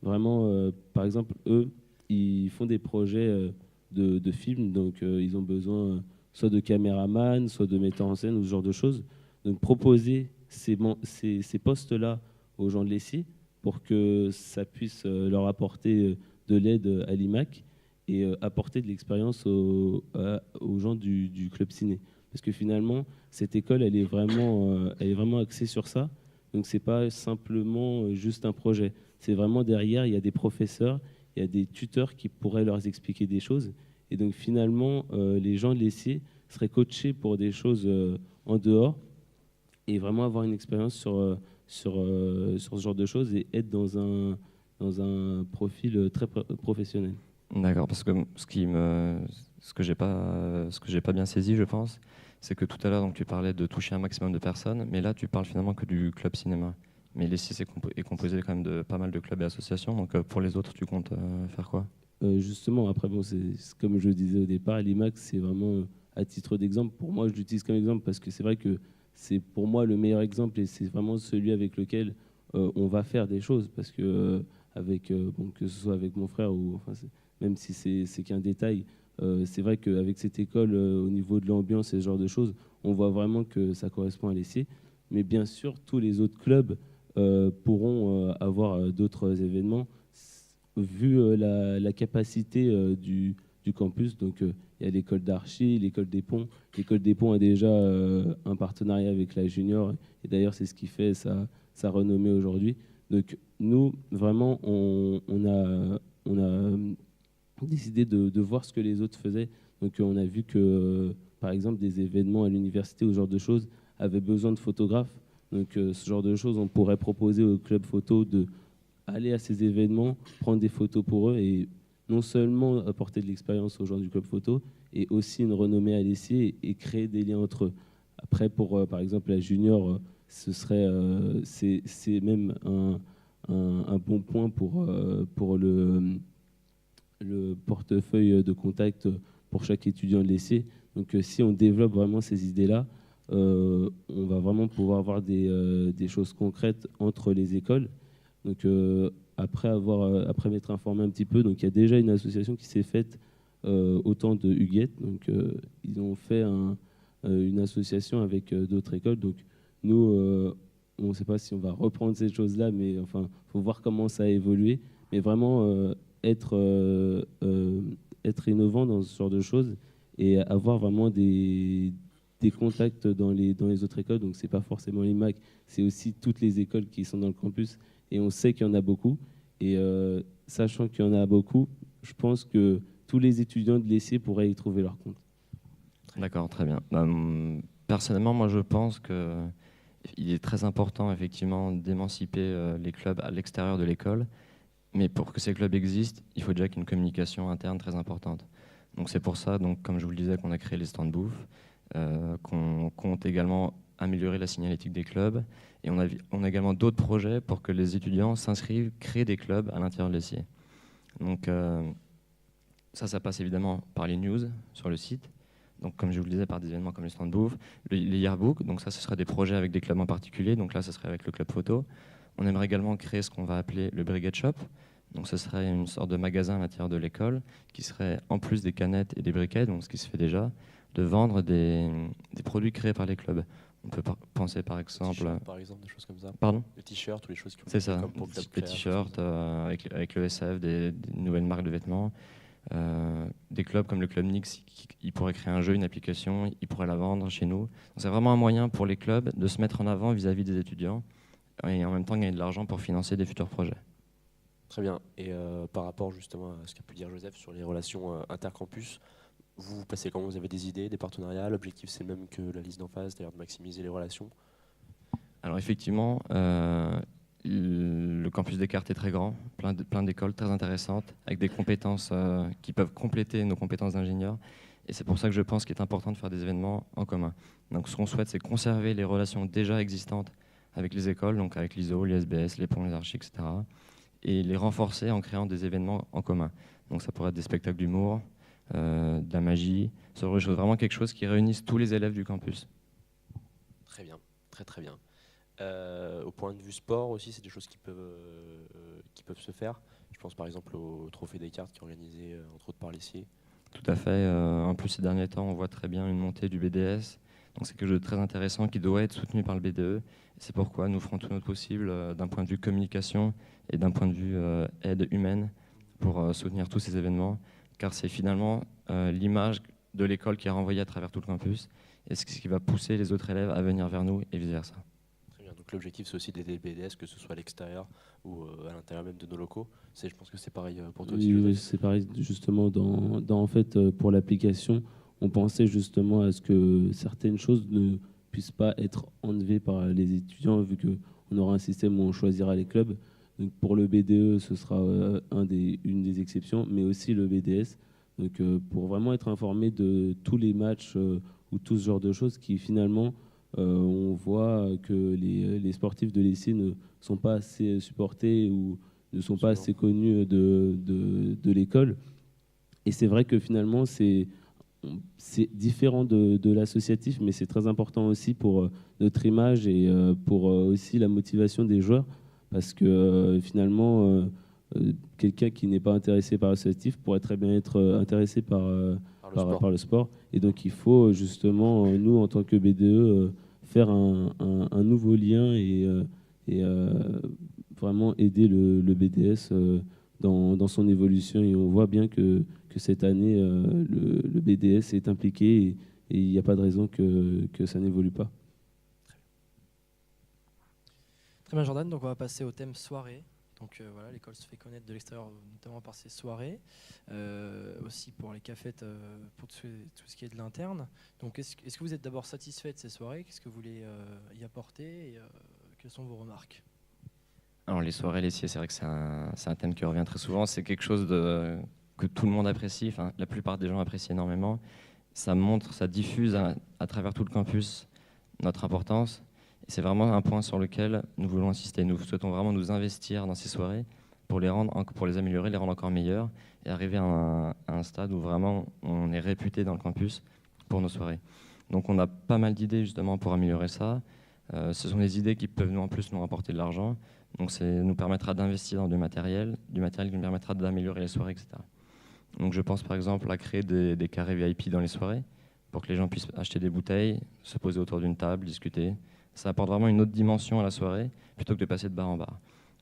vraiment, par exemple, eux, ils font des projets de films, donc ils ont besoin soit de caméraman, soit de metteurs en scène ou ce genre de choses. Donc proposer ces postes-là aux gens de l'ESSI pour que ça puisse leur apporter de l'aide à l'IMAC et apporter de l'expérience aux gens du club ciné. Parce que finalement, cette école, elle est vraiment axée sur ça. Donc c'est pas simplement juste un projet. C'est vraiment derrière, il y a des professeurs, il y a des tuteurs qui pourraient leur expliquer des choses. Et donc finalement, les gens de l'ESSI seraient coachés pour des choses en dehors et vraiment avoir une expérience sur ce genre de choses et être dans un profil très professionnel. D'accord, parce que ce que j'ai pas bien saisi, je pense, c'est que tout à l'heure, donc, tu parlais de toucher un maximum de personnes, mais là, tu parles finalement que du club cinéma. Mais l'ESSI est composé quand même de pas mal de clubs et associations, donc pour les autres, tu comptes faire quoi? Justement, après, bon, c'est comme je le disais au départ, l'IMAX, c'est vraiment à titre d'exemple. Pour moi, je l'utilise comme exemple parce que c'est vrai que c'est pour moi le meilleur exemple et c'est vraiment celui avec lequel on va faire des choses. Parce que, que ce soit avec mon frère ou enfin, même si c'est qu'un détail, c'est vrai qu'avec cette école, au niveau de l'ambiance et ce genre de choses, on voit vraiment que ça correspond à l'ESSI. Mais bien sûr, tous les autres clubs pourront avoir d'autres événements vu la capacité du campus. Donc, il y a l'école d'archi, l'école des ponts. L'école des ponts a déjà un partenariat avec la junior. Et d'ailleurs, c'est ce qui fait sa renommée aujourd'hui. Donc, nous, vraiment, on a décidé de voir ce que les autres faisaient. Donc, on a vu que, par exemple, des événements à l'université ou ce genre de choses avaient besoin de photographes. Donc, ce genre de choses, on pourrait proposer au club photo de aller à ces événements, prendre des photos pour eux et non seulement apporter de l'expérience aux gens du club photo, et aussi une renommée à l'ESSI et créer des liens entre eux. Après, pour par exemple la junior, c'est même un bon point pour le portefeuille de contact pour chaque étudiant de l'ESSI. Donc si on développe vraiment ces idées-là, on va vraiment pouvoir avoir des choses concrètes entre les écoles. Donc après m'être informé un petit peu, donc il y a déjà une association qui s'est faite au temps de Huguette. Donc ils ont fait une association avec d'autres écoles. Donc nous, on ne sait pas si on va reprendre ces choses-là, mais enfin, faut voir comment ça a évolué. Mais vraiment être innovant dans ce genre de choses et avoir vraiment des contacts dans les autres écoles. Donc c'est pas forcément l'IMAC, c'est aussi toutes les écoles qui sont dans le campus. Et on sait qu'il y en a beaucoup. Et sachant qu'il y en a beaucoup, je pense que tous les étudiants de l'ESSI pourraient y trouver leur compte. D'accord, très bien. Personnellement, moi, je pense qu'il est très important, effectivement, d'émanciper les clubs à l'extérieur de l'école. Mais pour que ces clubs existent, il faut déjà qu'il y ait une communication interne très importante. Donc c'est pour ça, donc, comme je vous le disais, qu'on a créé les stands bouffe, qu'on compte également améliorer la signalétique des clubs. Et on a également d'autres projets pour que les étudiants s'inscrivent, créent des clubs à l'intérieur de l'ESSI. Donc ça passe évidemment par les news sur le site. Donc comme je vous le disais, par des événements comme les stand bouffe, les yearbooks. Donc ça, ce serait des projets avec des clubs en particulier. Donc là, ce serait avec le club photo. On aimerait également créer ce qu'on va appeler le Brigade Shop. Donc ce serait une sorte de magasin à l'intérieur de l'école qui serait, en plus des canettes et des briquets, donc ce qui se fait déjà, de vendre des produits créés par les clubs. On peut penser par exemple... Par exemple, des choses comme ça. Pardon ? Les t-shirts ou les choses qui C'est ça, comme pour des t-shirts avec le SF, des nouvelles marques de vêtements. Des clubs comme le Club Nix, ils pourraient créer un jeu, une application, ils pourraient la vendre chez nous. Donc c'est vraiment un moyen pour les clubs de se mettre en avant vis-à-vis des étudiants et en même temps gagner de l'argent pour financer des futurs projets. Très bien. Et par rapport justement à ce qu'a pu dire Joseph sur les relations intercampus, vous vous placez comment? Vous avez des idées, des partenariats? L'objectif c'est le même que la liste d'en face, c'est-à-dire de maximiser les relations? Alors effectivement, le campus Descartes est très grand, plein d'écoles très intéressantes, avec des compétences qui peuvent compléter nos compétences d'ingénieurs. Et c'est pour ça que je pense qu'il est important de faire des événements en commun. Donc ce qu'on souhaite, c'est conserver les relations déjà existantes avec les écoles, donc avec l'ISO, les SBS, les ponts, les archis, etc. Et les renforcer en créant des événements en commun. Donc ça pourrait être des spectacles d'humour, de la magie, ce genre de choses. Vraiment quelque chose qui réunisse tous les élèves du campus. Très bien, très très bien. Au point de vue sport aussi, c'est des choses qui peuvent se faire. Je pense par exemple au Trophée Descartes qui est organisé entre autres par l'Essier. Tout à fait. En plus, ces derniers temps, on voit très bien une montée du BDS. Donc c'est quelque chose de très intéressant qui doit être soutenu par le BDE. C'est pourquoi nous ferons tout notre possible d'un point de vue communication et d'un point de vue aide humaine pour soutenir tous ces événements. Car c'est finalement l'image de l'école qui est renvoyée à travers tout le campus et ce qui va pousser les autres élèves à venir vers nous et vice-versa. Donc l'objectif c'est aussi d'aider le BDS, que ce soit à l'extérieur ou à l'intérieur même de nos locaux. Je pense que c'est pareil pour toi aussi. Oui, c'est pareil justement en fait pour l'application, on pensait justement à ce que certaines choses ne puissent pas être enlevées par les étudiants vu qu'on aura un système où on choisira les clubs. Donc pour le BDE, ce sera une des exceptions, mais aussi le BDS. Donc pour vraiment être informé de tous les matchs ou tout ce genre de choses qui finalement on voit que les sportifs de l'essai ne sont pas assez supportés ou ne sont pas assez connus de l'école. Et c'est vrai que finalement, c'est différent de l'associatif, mais c'est très important aussi pour notre image et pour aussi la motivation des joueurs. Parce que finalement, quelqu'un qui n'est pas intéressé par l'associatif pourrait très bien être intéressé par le sport. Et donc, il faut justement, nous, en tant que BDE, faire un nouveau lien et vraiment aider le BDS dans son évolution. Et on voit bien que cette année, le BDS est impliqué et il n'y a pas de raison que ça n'évolue pas. Très bien Jordan, donc on va passer au thème soirée. Donc voilà, l'école se fait connaître de l'extérieur, notamment par ses soirées, aussi pour les cafettes, pour tout ce qui est de l'interne. Donc est-ce que vous êtes d'abord satisfait de ces soirées? Qu'est-ce que vous voulez y apporter et quelles sont vos remarques? Alors les soirées laitiers, c'est vrai que c'est un thème qui revient très souvent. C'est quelque chose que tout le monde apprécie, enfin, la plupart des gens apprécient énormément. Ça montre, ça diffuse à travers tout le campus notre importance. C'est vraiment un point sur lequel nous voulons insister. Nous souhaitons vraiment nous investir dans ces soirées pour les améliorer, les rendre encore meilleures et arriver à un stade où vraiment on est réputé dans le campus pour nos soirées. Donc on a pas mal d'idées justement pour améliorer ça. Ce sont des idées qui peuvent en plus nous rapporter de l'argent. Donc ça nous permettra d'investir dans du matériel qui nous permettra d'améliorer les soirées, etc. Donc je pense par exemple à créer des carrés VIP dans les soirées pour que les gens puissent acheter des bouteilles, se poser autour d'une table, discuter. Ça apporte vraiment une autre dimension à la soirée plutôt que de passer de bar en bar.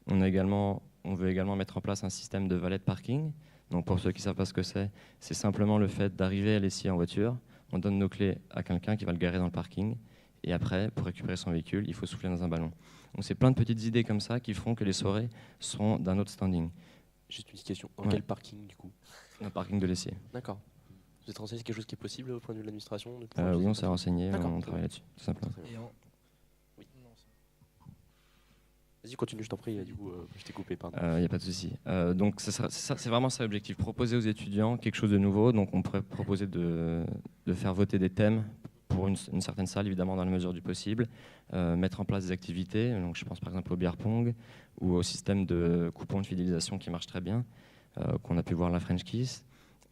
On veut également mettre en place un système de valet de parking. Donc pour ceux qui ne savent pas ce que c'est simplement le fait d'arriver à l'essier en voiture. On donne nos clés à quelqu'un qui va le garer dans le parking. Et après, pour récupérer son véhicule, il faut souffler dans un ballon. Donc c'est plein de petites idées comme ça qui feront que les soirées seront d'un autre standing. Juste une petite question, dans quel parking du coup? Un parking de l'essier. D'accord. Vous êtes renseigné, c'est quelque chose qui est possible au point de vue de l'administration? Oui, on s'est renseigné, on travaille là-dessus, tout simplement. Vas-y, continue, je t'en prie, du coup, je t'ai coupé, pardon. Il n'y a pas de souci. Donc c'est vraiment ça l'objectif, proposer aux étudiants quelque chose de nouveau. Donc on pourrait proposer de faire voter des thèmes pour une certaine salle, évidemment dans la mesure du possible, mettre en place des activités, donc je pense par exemple au beer pong ou au système de coupons de fidélisation qui marche très bien, qu'on a pu voir à la French Kiss.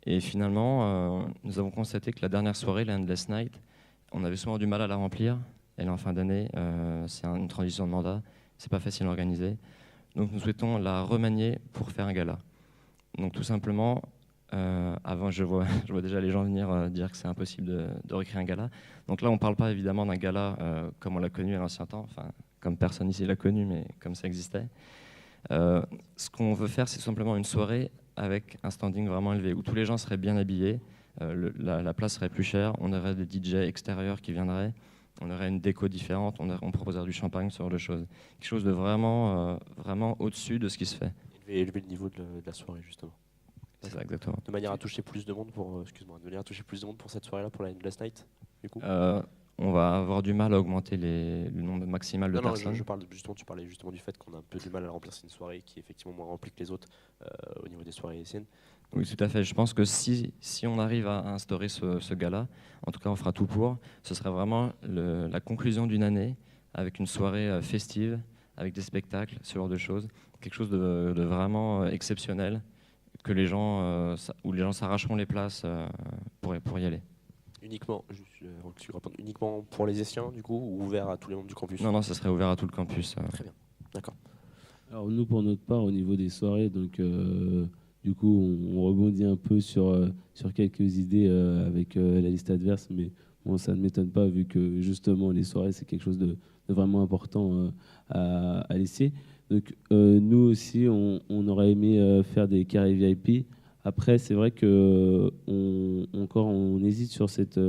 Et finalement, nous avons constaté que la dernière soirée, la Endless Night, on avait souvent du mal à la remplir. Elle est en fin d'année, c'est une transition de mandat, c'est pas facile à organiser. Donc nous souhaitons la remanier pour faire un gala. Donc tout simplement, avant je vois déjà les gens venir dire que c'est impossible de recréer un gala. Donc là on ne parle pas évidemment d'un gala comme on l'a connu à l'ancien temps, enfin comme personne ici l'a connu, mais comme ça existait. Ce qu'on veut faire, c'est simplement une soirée avec un standing vraiment élevé, où tous les gens seraient bien habillés, la place serait plus chère, on aurait des DJ extérieurs qui viendraient, on aurait une déco différente, on proposerait du champagne, ce genre de choses. Quelque chose de vraiment, vraiment au-dessus de ce qui se fait. Élever le niveau de la soirée, justement. C'est ça, exactement. De manière à toucher plus de monde pour, excuse-moi, de manière à toucher plus de monde pour cette soirée-là, pour la Last Night, du coup. On va avoir du mal à augmenter le nombre maximal de Non, personnes. je parle justement, tu parlais justement du fait qu'on a un peu du mal à remplir une soirée qui est effectivement moins remplie que les autres au niveau des soirées lycéennes. Oui, tout à fait. Je pense que si on arrive à instaurer ce gala, en tout cas on fera tout pour, ce serait vraiment la conclusion d'une année avec une soirée festive, avec des spectacles, ce genre de choses. Quelque chose de vraiment exceptionnel, où les gens s'arracheront les places pour y aller. Uniquement, uniquement pour les Essiens, du coup, ou ouvert à tous les membres du campus? Non, ça serait ouvert à tout le campus. Très bien, d'accord. Alors nous, pour notre part, au niveau des soirées, donc du coup, on rebondit un peu sur quelques idées avec la liste adverse, mais bon, ça ne m'étonne pas vu que justement les soirées, c'est quelque chose de vraiment important à laisser. Donc nous aussi, on aurait aimé faire des carrés VIP. Après, c'est vrai que on hésite sur cette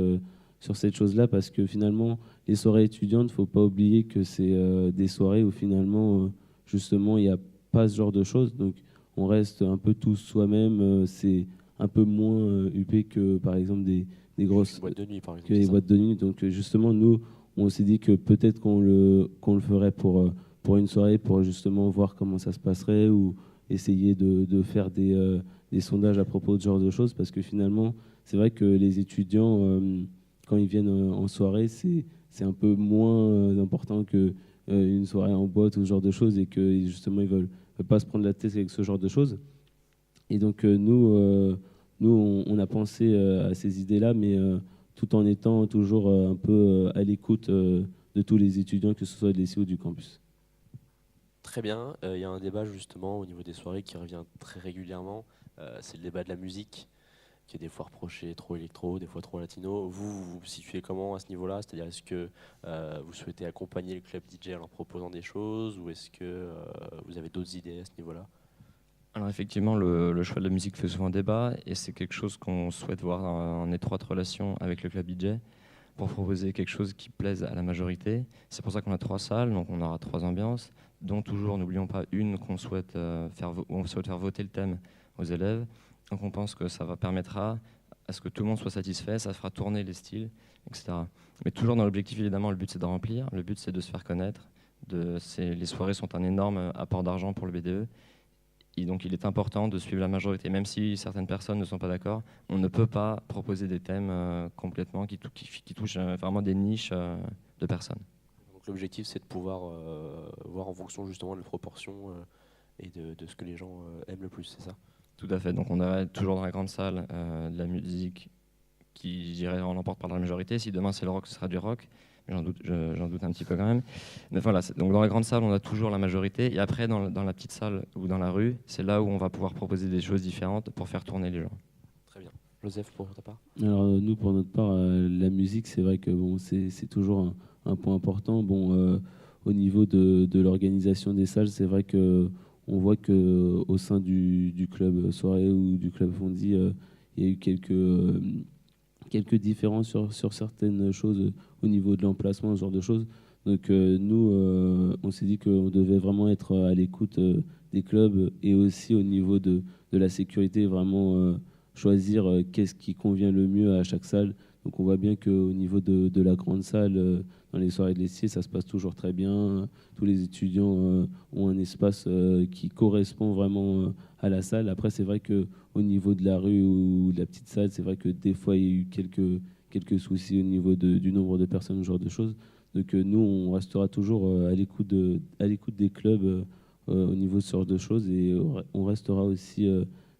chose-là parce que finalement, les soirées étudiantes, faut pas oublier que c'est des soirées où finalement justement, il n'y a pas ce genre de choses. Donc, on reste un peu tous soi-même. C'est un peu moins huppé que, par exemple, des grosses boîtes de nuit, par exemple. Que les boîtes de nuit. Donc, justement, nous, on s'est dit que peut-être qu'on le ferait pour une soirée, pour justement voir comment ça se passerait ou essayer de faire des sondages à propos de ce genre de choses. Parce que finalement, c'est vrai que les étudiants, quand ils viennent en soirée, c'est un peu moins important que une soirée en boîte ou ce genre de choses et que justement ils veulent pas se prendre la tête avec ce genre de choses. Et donc nous on a pensé à ces idées-là, mais tout en étant toujours un peu à l'écoute de tous les étudiants, que ce soit de l'ESSI ou du campus. Très bien. Il y a un débat justement au niveau des soirées qui revient très régulièrement. C'est le débat de la musique, qui est des fois reproché trop électro, des fois trop latino. Vous vous situez comment à ce niveau-là? C'est-à-dire, est-ce que vous souhaitez accompagner le club DJ en leur proposant des choses, ou est-ce que vous avez d'autres idées à ce niveau-là? Alors effectivement, le choix de la musique fait souvent débat et c'est quelque chose qu'on souhaite voir en étroite relation avec le club DJ pour proposer quelque chose qui plaise à la majorité. C'est pour ça qu'on a 3 salles, donc on aura 3 ambiances, dont toujours, n'oublions pas, une qu'on souhaite on souhaite faire voter le thème aux élèves. Donc on pense que ça permettra à ce que tout le monde soit satisfait, ça fera tourner les styles, etc. Mais toujours dans l'objectif, évidemment, le but c'est de remplir, le but c'est de se faire connaître. Les soirées sont un énorme apport d'argent pour le BDE. Et donc il est important de suivre la majorité. Même si certaines personnes ne sont pas d'accord, on ne peut pas proposer des thèmes complètement qui touchent vraiment des niches de personnes. Donc l'objectif c'est de pouvoir voir en fonction justement de la proportion et de ce que les gens aiment le plus, c'est ça? Tout à fait. Donc on aurait toujours dans la grande salle de la musique qui, je dirais, on l'emporte par la majorité. Si demain c'est le rock, ce sera du rock. J'en doute un petit peu quand même. Mais voilà, donc dans la grande salle, on a toujours la majorité. Et après, dans la petite salle ou dans la rue, c'est là où on va pouvoir proposer des choses différentes pour faire tourner les gens. Très bien. Joseph, pour ta part? Alors nous, pour notre part, la musique, c'est vrai que bon, c'est toujours un point important. Bon, au niveau de l'organisation des salles, c'est vrai que on voit que au sein du club soirée ou du club Fondi, il y a eu quelques différences sur certaines choses au niveau de l'emplacement, ce genre de choses. Donc nous, on s'est dit qu'on devait vraiment être à l'écoute des clubs et aussi au niveau de la sécurité, vraiment choisir qu'est-ce qui convient le mieux à chaque salle. Donc on voit bien qu'au niveau de la grande salle, dans les soirées de l'ESSIE, ça se passe toujours très bien. Tous les étudiants ont un espace qui correspond vraiment à la salle. Après, c'est vrai qu'au niveau de la rue ou de la petite salle, c'est vrai que des fois, il y a eu quelques soucis au niveau du nombre de personnes, ce genre de choses. Donc nous, on restera toujours à l'écoute des clubs au niveau de ce genre de choses et on restera aussi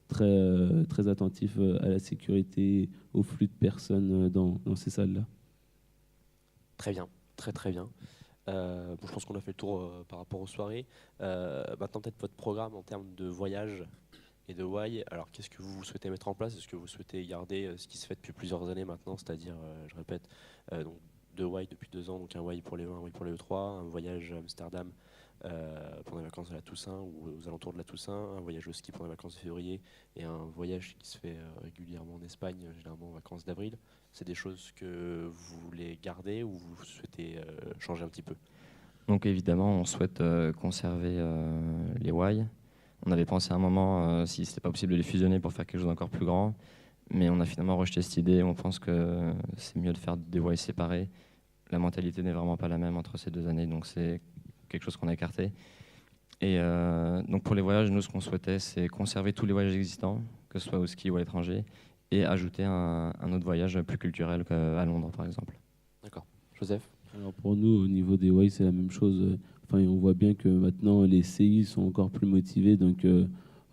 très attentif à la sécurité, au flux de personnes dans ces salles-là. Très bien, très bien. Bon, je pense qu'on a fait le tour par rapport aux soirées. Maintenant, peut-être votre programme en termes de voyage et de why. Alors, qu'est-ce que vous souhaitez mettre en place? Est-ce que vous souhaitez garder ce qui se fait depuis plusieurs années maintenant, c'est-à-dire, je répète, donc 2 why depuis 2 ans, donc un why pour les 1, un why pour les E3, un voyage à Amsterdam pendant les vacances de la Toussaint ou aux alentours de la Toussaint, un voyage au ski pendant les vacances de février et un voyage qui se fait régulièrement en Espagne, généralement en vacances d'avril. C'est des choses que vous voulez garder ou vous souhaitez changer un petit peu? Donc évidemment, on souhaite conserver les why. On avait pensé à un moment si c'était pas possible de les fusionner pour faire quelque chose d'encore plus grand, mais on a finalement rejeté cette idée. On pense que c'est mieux de faire des voyages séparés. La mentalité n'est vraiment pas la même entre ces 2 années, donc c'est quelque chose qu'on a écarté. Et donc pour les voyages, nous, ce qu'on souhaitait, c'est conserver tous les voyages existants, que ce soit au ski ou à l'étranger, et ajouter un autre voyage plus culturel qu'à Londres, par exemple. D'accord. Joseph? Alors pour nous, au niveau des WAI, c'est la même chose. Enfin, on voit bien que maintenant, les CI sont encore plus motivés. Donc,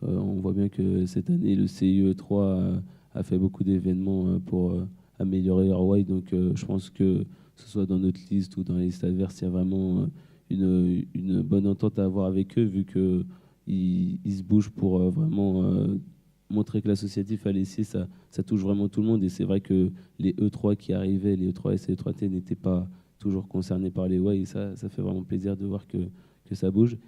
on voit bien que cette année, le CIE3 a fait beaucoup d'événements pour améliorer leur WAI. Donc, je pense que ce soit dans notre liste ou dans les listes adverses, il y a vraiment une bonne entente à avoir avec eux, vu qu'ils se bougent pour vraiment montrer que l'associatif à l'essai, ça touche vraiment tout le monde. Et c'est vrai que les E3 qui arrivaient, les E3S et E3T n'étaient pas toujours concernés par les WAI, et ça fait vraiment plaisir de voir que ça bouge.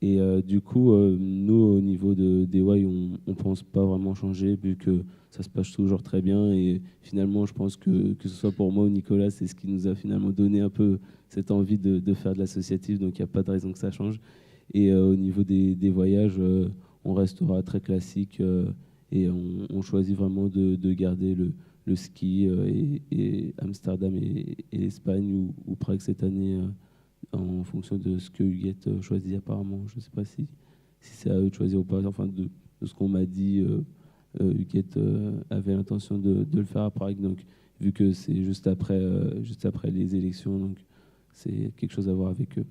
Et du coup, nous, au niveau des WAI, on ne pense pas vraiment changer, vu que ça se passe toujours très bien. Et finalement, je pense que ce soit pour moi ou Nicolas, c'est ce qui nous a finalement donné un peu cette envie de faire de l'associatif, donc il n'y a pas de raison que ça change. Et au niveau des voyages, on restera très classique, et on choisit vraiment de garder le ski et Amsterdam et l'Espagne ou Prague cette année, en fonction de ce que Huguette choisit apparemment. Je ne sais pas si c'est à eux de choisir ou pas. Enfin, de ce qu'on m'a dit, Huguette avait l'intention de le faire à Prague. Donc, vu que c'est juste après les élections, donc c'est quelque chose à voir avec eux.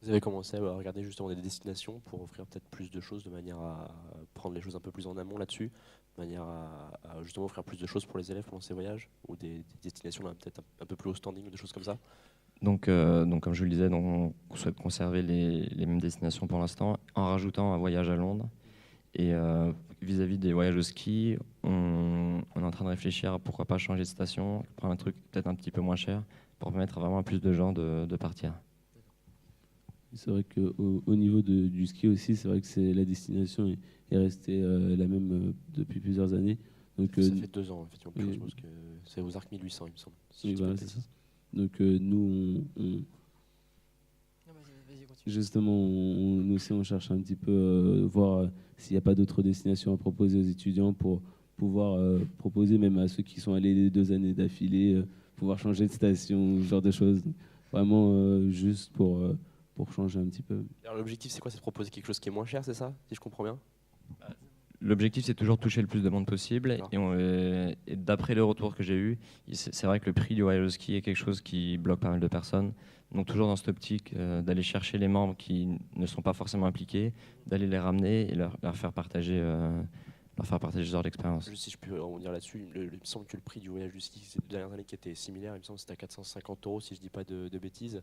Vous avez commencé à regarder justement des destinations pour offrir peut-être plus de choses, de manière à prendre les choses un peu plus en amont là-dessus, de manière à justement offrir plus de choses pour les élèves pendant ces voyages, ou des destinations là, peut-être un peu plus haut standing ou des choses comme ça. Donc comme je le disais, on souhaite conserver les mêmes destinations pour l'instant, en rajoutant un voyage à Londres. Et vis-à-vis des voyages au ski, on est en train de réfléchir à pourquoi pas changer de station, prendre un truc peut-être un petit peu moins cher, pour permettre vraiment à plus de gens de partir. C'est vrai qu'au niveau du ski aussi, c'est vrai que la destination est restée la même depuis plusieurs années. Donc, ça fait 2 ans, effectivement, je pense que c'est aux Arcs 1800, il me semble. Oui, voilà, c'est ça. Donc nous, justement, nous aussi, on cherche un petit peu voir s'il n'y a pas d'autres destinations à proposer aux étudiants pour pouvoir proposer même à ceux qui sont allés les 2 années d'affilée, pouvoir changer de station, ce genre de choses. Vraiment juste pour changer un petit peu. Alors l'objectif, c'est quoi? C'est de proposer quelque chose qui est moins cher, c'est ça, si je comprends bien? L'objectif, c'est toujours toucher le plus de monde possible. Et d'après le retour que j'ai eu, c'est vrai que le prix du voyage au ski est quelque chose qui bloque pas mal de personnes. Donc toujours dans cette optique d'aller chercher les membres qui ne sont pas forcément impliqués, d'aller les ramener et leur faire partager ce genre d'expérience. Juste si je peux rebondir là-dessus, il me semble que le prix du voyage du ski ces 2 dernières années qui était similaire, il me semble que c'était à 450 € si je dis pas de bêtises.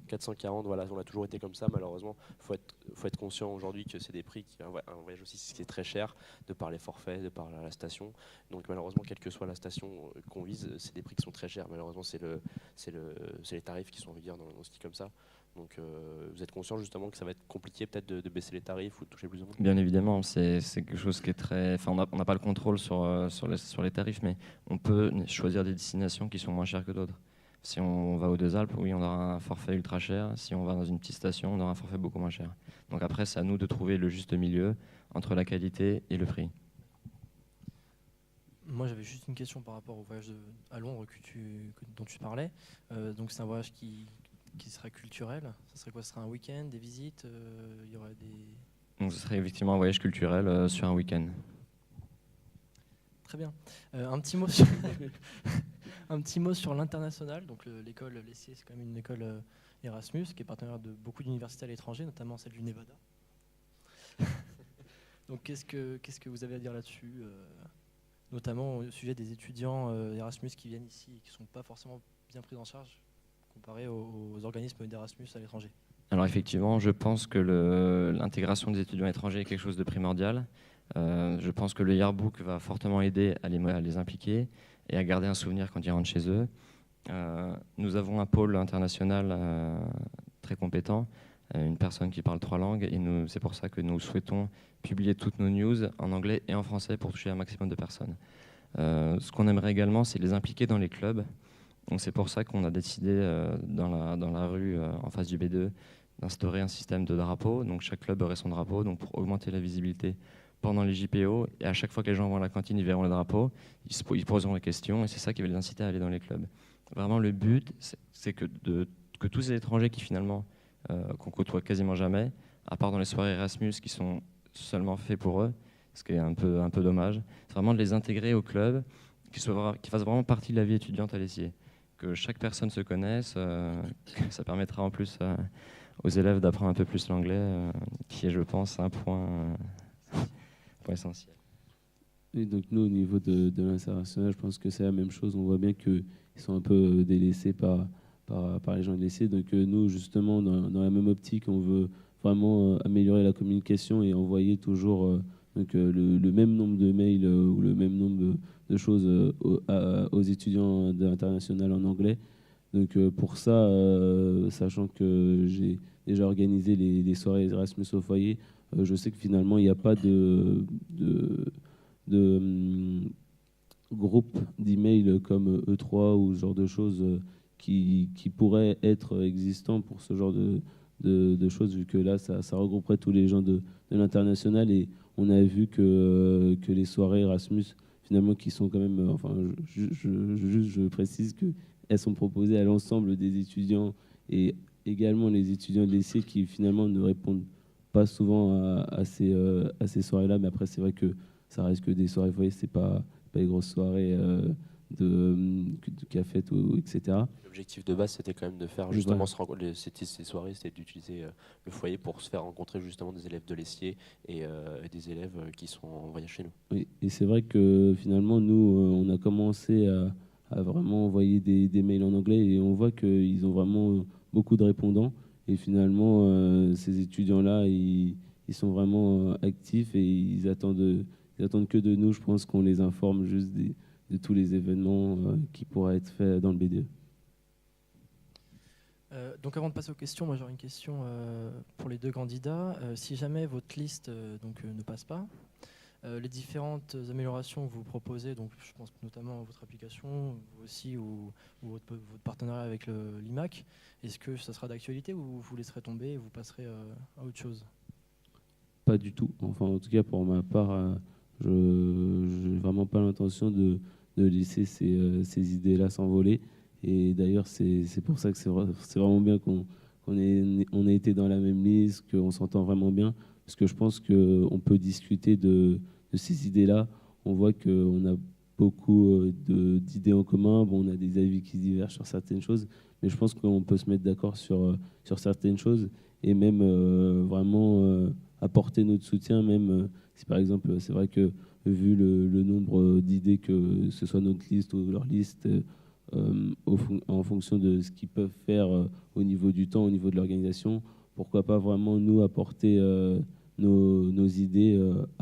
440, voilà, on a toujours été comme ça, malheureusement. Faut être conscient aujourd'hui que c'est des prix un voyage aussi, c'est très cher, de par les forfaits, de par la station. Donc malheureusement, quelle que soit la station qu'on vise, c'est des prix qui sont très chers. Malheureusement, c'est les tarifs qui sont en vigueur dans le ski comme ça. Donc vous êtes conscient justement que ça va être compliqué peut-être de baisser les tarifs ou de toucher plus de monde? Bien évidemment, c'est quelque chose qui est très... Enfin, on n'a pas le contrôle sur les tarifs, mais on peut choisir des destinations qui sont moins chères que d'autres. Si on va aux 2 Alpes, oui, on aura un forfait ultra cher. Si on va dans une petite station, on aura un forfait beaucoup moins cher. Donc après, c'est à nous de trouver le juste milieu entre la qualité et le prix. Moi, j'avais juste une question par rapport au voyage à Londres dont tu parlais. Donc c'est un voyage qui serait culturel. Ça serait quoi? Ce serait un week-end, des visites, il y aurait des... Donc ce serait effectivement un voyage culturel sur un week-end. Très bien. Un petit mot sur l'international. Donc l'école l'ESSIE, c'est quand même une école Erasmus qui est partenaire de beaucoup d'universités à l'étranger, notamment celle du Nevada. Donc qu'est-ce que vous avez à dire là-dessus, notamment au sujet des étudiants Erasmus qui viennent ici et qui ne sont pas forcément bien pris en charge comparé aux organismes d'Erasmus à l'étranger? Alors effectivement, je pense que l'intégration des étudiants étrangers est quelque chose de primordial. Je pense que le yearbook va fortement aider à les impliquer et à garder un souvenir quand ils rentrent chez eux. Nous avons un pôle international très compétent, une personne qui parle 3 langues, et c'est pour ça que nous souhaitons publier toutes nos news en anglais et en français pour toucher un maximum de personnes. Ce qu'on aimerait également, c'est les impliquer dans les clubs. Donc c'est pour ça qu'on a décidé dans la rue en face du B2 d'instaurer un système de drapeaux. Donc chaque club aurait son drapeau, donc pour augmenter la visibilité pendant les JPO. Et à chaque fois que les gens vont à la cantine, ils verront le drapeau, ils poseront des questions, et c'est ça qui va les inciter à aller dans les clubs. Vraiment, le but, c'est que tous ces étrangers qui finalement, qu'on côtoie quasiment jamais, à part dans les soirées Erasmus qui sont seulement faits pour eux, ce qui est un peu dommage, c'est vraiment de les intégrer au club, qu'ils fassent vraiment partie de la vie étudiante à l'ESSIE. Que chaque personne se connaisse, ça permettra en plus aux élèves d'apprendre un peu plus l'anglais, qui est, je pense, un point essentiel. Et donc nous, au niveau de l'international, je pense que c'est la même chose. On voit bien qu'ils sont un peu délaissés par les gens de l'ESSIE. Donc nous, justement, dans la même optique, on veut vraiment améliorer la communication et envoyer toujours le même nombre de mails ou le même nombre de choses aux étudiants de l'international en anglais. Donc pour ça, sachant que j'ai déjà organisé les soirées Erasmus au foyer, je sais que finalement, il n'y a pas de groupe d'emails comme E3 ou ce genre de choses qui pourraient être existants pour ce genre de choses, vu que là, ça regrouperait tous les gens de l'international. Et on a vu que les soirées Erasmus, finalement, qui sont quand même... enfin, je précise qu'elles sont proposées à l'ensemble des étudiants et également les étudiants de l'ESSIE qui, finalement, ne répondent pas souvent à ces soirées-là. Mais après, c'est vrai que ça reste que des soirées foyer, c'est pas les grosses soirées de café, etc. L'objectif de base, c'était quand même de faire justement ces soirées, c'était d'utiliser le foyer pour se faire rencontrer justement des élèves de l'ESSIE et des élèves qui sont en voyage chez nous. Oui, et c'est vrai que finalement, nous, on a commencé à vraiment envoyer des mails en anglais et on voit qu'ils ont vraiment beaucoup de répondants. Et finalement, ces étudiants-là, ils sont vraiment actifs et ils attendent que de nous, je pense, qu'on les informe juste de tous les événements qui pourraient être faits dans le BDE. Donc avant de passer aux questions, moi j'aurais une question pour les deux candidats. Si jamais votre liste ne passe pas, les différentes améliorations que vous proposez, donc je pense notamment à votre application, vous aussi, ou votre partenariat avec l'IMAC, est-ce que ça sera d'actualité ou vous laisserez tomber et vous passerez à autre chose? Pas du tout. Enfin, en tout cas, pour ma part, je n'ai vraiment pas l'intention de laisser ces idées-là s'envoler. Et d'ailleurs, c'est pour ça que c'est vraiment bien qu'on ait été dans la même liste, qu'on s'entend vraiment bien. Parce que je pense qu'on peut discuter de ces idées-là. On voit qu'on a beaucoup d'idées en commun. Bon, on a des avis qui divergent sur certaines choses. Mais je pense qu'on peut se mettre d'accord sur certaines choses. Et même vraiment apporter notre soutien, même si par exemple, c'est vrai que vu le nombre d'idées, que ce soit notre liste ou leur liste, en fonction de ce qu'ils peuvent faire au niveau du temps, au niveau de l'organisation, pourquoi pas vraiment nous apporter nos idées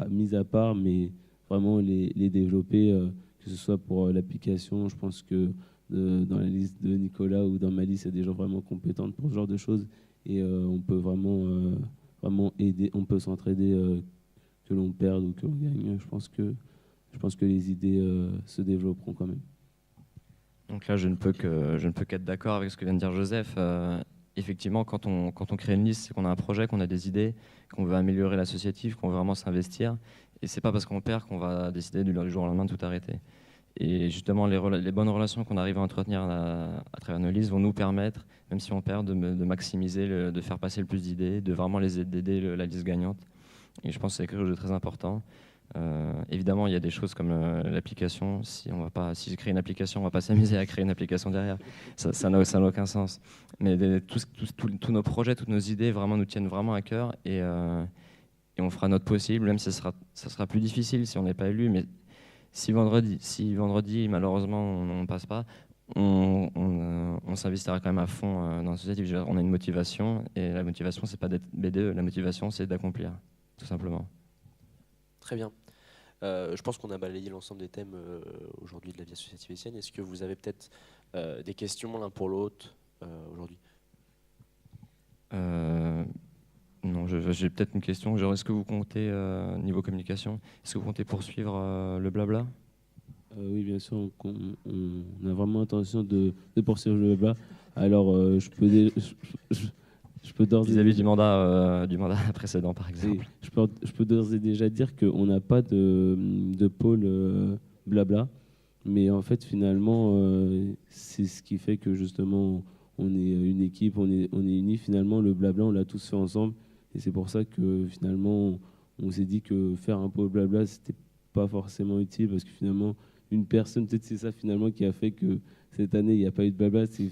mises à part, mais vraiment les développer, que ce soit pour l'application. Je pense que dans la liste de Nicolas ou dans ma liste, il y a des gens vraiment compétents pour ce genre de choses et on peut vraiment aider, on peut s'entraider, que l'on perde ou que l'on gagne. Je pense que les idées se développeront quand même. Donc là, je ne peux qu'être d'accord avec ce que vient de dire Joseph. Effectivement, quand on crée une liste, c'est qu'on a un projet, qu'on a des idées, qu'on veut améliorer l'associatif, qu'on veut vraiment s'investir. Et c'est pas parce qu'on perd qu'on va décider du jour au lendemain de tout arrêter. Et justement, les bonnes relations qu'on arrive à entretenir à travers nos listes vont nous permettre, même si on perd, de maximiser, de faire passer le plus d'idées, de vraiment les aider la liste gagnante. Et je pense que c'est quelque chose de très important. Évidemment, il y a des choses comme l'application. Si je crée une application, on ne va pas s'amuser à créer une application derrière. Ça n'a aucun sens. Mais tous nos projets, toutes nos idées vraiment nous tiennent vraiment à cœur et on fera notre possible, même si ça sera plus difficile si on n'est pas élu. Mais si vendredi malheureusement, on ne passe pas, on s'investira quand même à fond dans l'associatif. On a une motivation et la motivation, c'est pas d'être BDE. La motivation, c'est d'accomplir, tout simplement. Très bien. Je pense qu'on a balayé l'ensemble des thèmes aujourd'hui de la vie associative essienne. Est-ce que vous avez peut-être des questions l'un pour l'autre aujourd'hui? Non, j'ai peut-être une question. Genre, est-ce que vous comptez, niveau communication, est-ce que vous comptez poursuivre le blabla? Oui, bien sûr, on a vraiment intention de poursuivre le blabla. Alors, je je peux d'ores et vis-à-vis déjà- du mandat précédent, par Et exemple. je peux d'ores et déjà dire qu'on n'a pas de pôle blabla, mais en fait finalement c'est ce qui fait que justement on est une équipe, on est unis. Finalement le blabla on l'a tous fait ensemble et c'est pour ça que finalement on s'est dit que faire un pôle blabla c'était pas forcément utile parce que finalement une personne, peut-être c'est ça finalement qui a fait que cette année il n'y a pas eu de blabla, c'est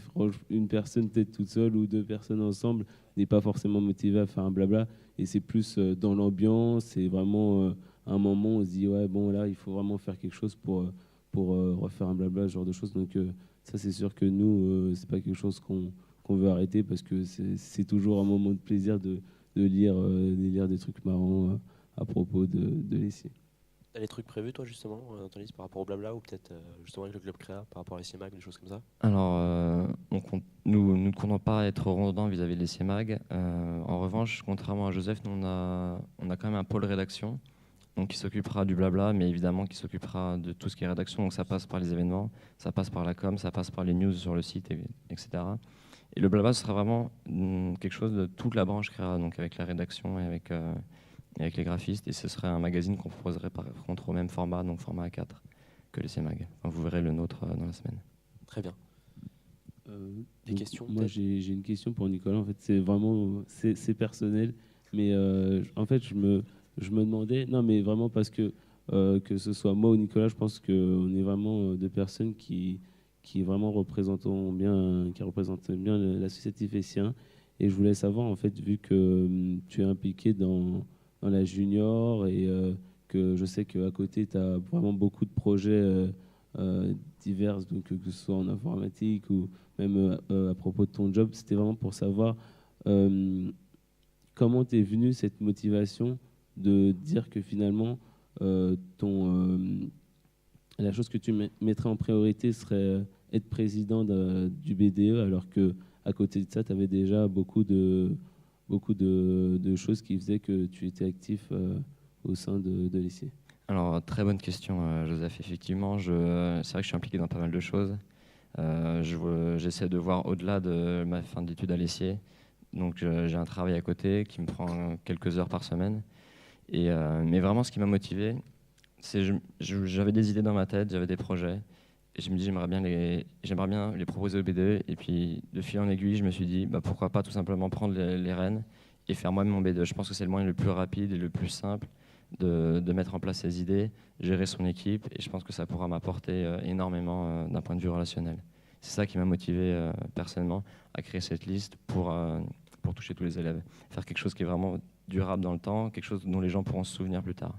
une personne peut-être toute seule ou deux personnes ensemble n'est pas forcément motivée à faire un blabla. Et c'est plus dans l'ambiance, c'est vraiment un moment où on se dit ouais bon là il faut vraiment faire quelque chose pour refaire un blabla, ce genre de choses. Donc ça c'est sûr que nous c'est pas quelque chose qu'on veut arrêter parce que c'est toujours un moment de plaisir de lire des trucs marrants à propos de l'essai. T'as des trucs prévus, toi, justement, dans ton liste par rapport au blabla ou peut-être justement avec le club créa par rapport à l'ICMAG, des choses comme ça? Alors, nous ne comptons pas être redondants vis-à-vis de l'ECMAG. En revanche, contrairement à Joseph, nous, on a quand même un pôle rédaction donc, qui s'occupera du blabla, mais évidemment qui s'occupera de tout ce qui est rédaction. Donc ça passe par les événements, ça passe par la com, ça passe par les news sur le site, etc. Et le blabla, ce sera vraiment quelque chose de toute la branche créa, donc avec la rédaction et avec les graphistes. Et ce serait un magazine qu'on proposerait par contre au même format, donc format A4, que l'ECMAG. Enfin, vous verrez le nôtre dans la semaine. Très bien. Des questions Moi, peut-être j'ai une question pour Nicolas. En fait, c'est vraiment c'est personnel, mais en fait, je me demandais, non, mais vraiment parce que ce soit moi ou Nicolas, je pense qu'on est vraiment deux personnes qui vraiment qui représentent bien l'associatif essien. Et je voulais savoir, en fait, vu que tu es impliqué dans la junior et que je sais qu'à côté, tu as vraiment beaucoup de projets divers, donc que ce soit en informatique ou même à propos de ton job, c'était vraiment pour savoir comment t'es venue cette motivation de dire que finalement la chose que tu mettrais en priorité serait être président du BDE, alors que à côté de ça, tu avais déjà beaucoup de choses qui faisaient que tu étais actif au sein de l'essai. Alors, très bonne question, Joseph. Effectivement, c'est vrai que je suis impliqué dans pas mal de choses. J'essaie de voir au-delà de ma fin d'études à l'ESSIer. Donc, j'ai un travail à côté qui me prend quelques heures par semaine. Mais vraiment, ce qui m'a motivé, c'est j'avais des idées dans ma tête, j'avais des projets. Et je me dis, j'aimerais bien les proposer au BDE. Et puis, de fil en aiguille, je me suis dit, bah, pourquoi pas tout simplement prendre les rênes et faire moi-même mon BDE. Je pense que c'est le moyen le plus rapide et le plus simple de mettre en place ses idées, gérer son équipe. Et je pense que ça pourra m'apporter énormément d'un point de vue relationnel. C'est ça qui m'a motivé personnellement à créer cette liste pour toucher tous les élèves. Faire quelque chose qui est vraiment durable dans le temps, quelque chose dont les gens pourront se souvenir plus tard.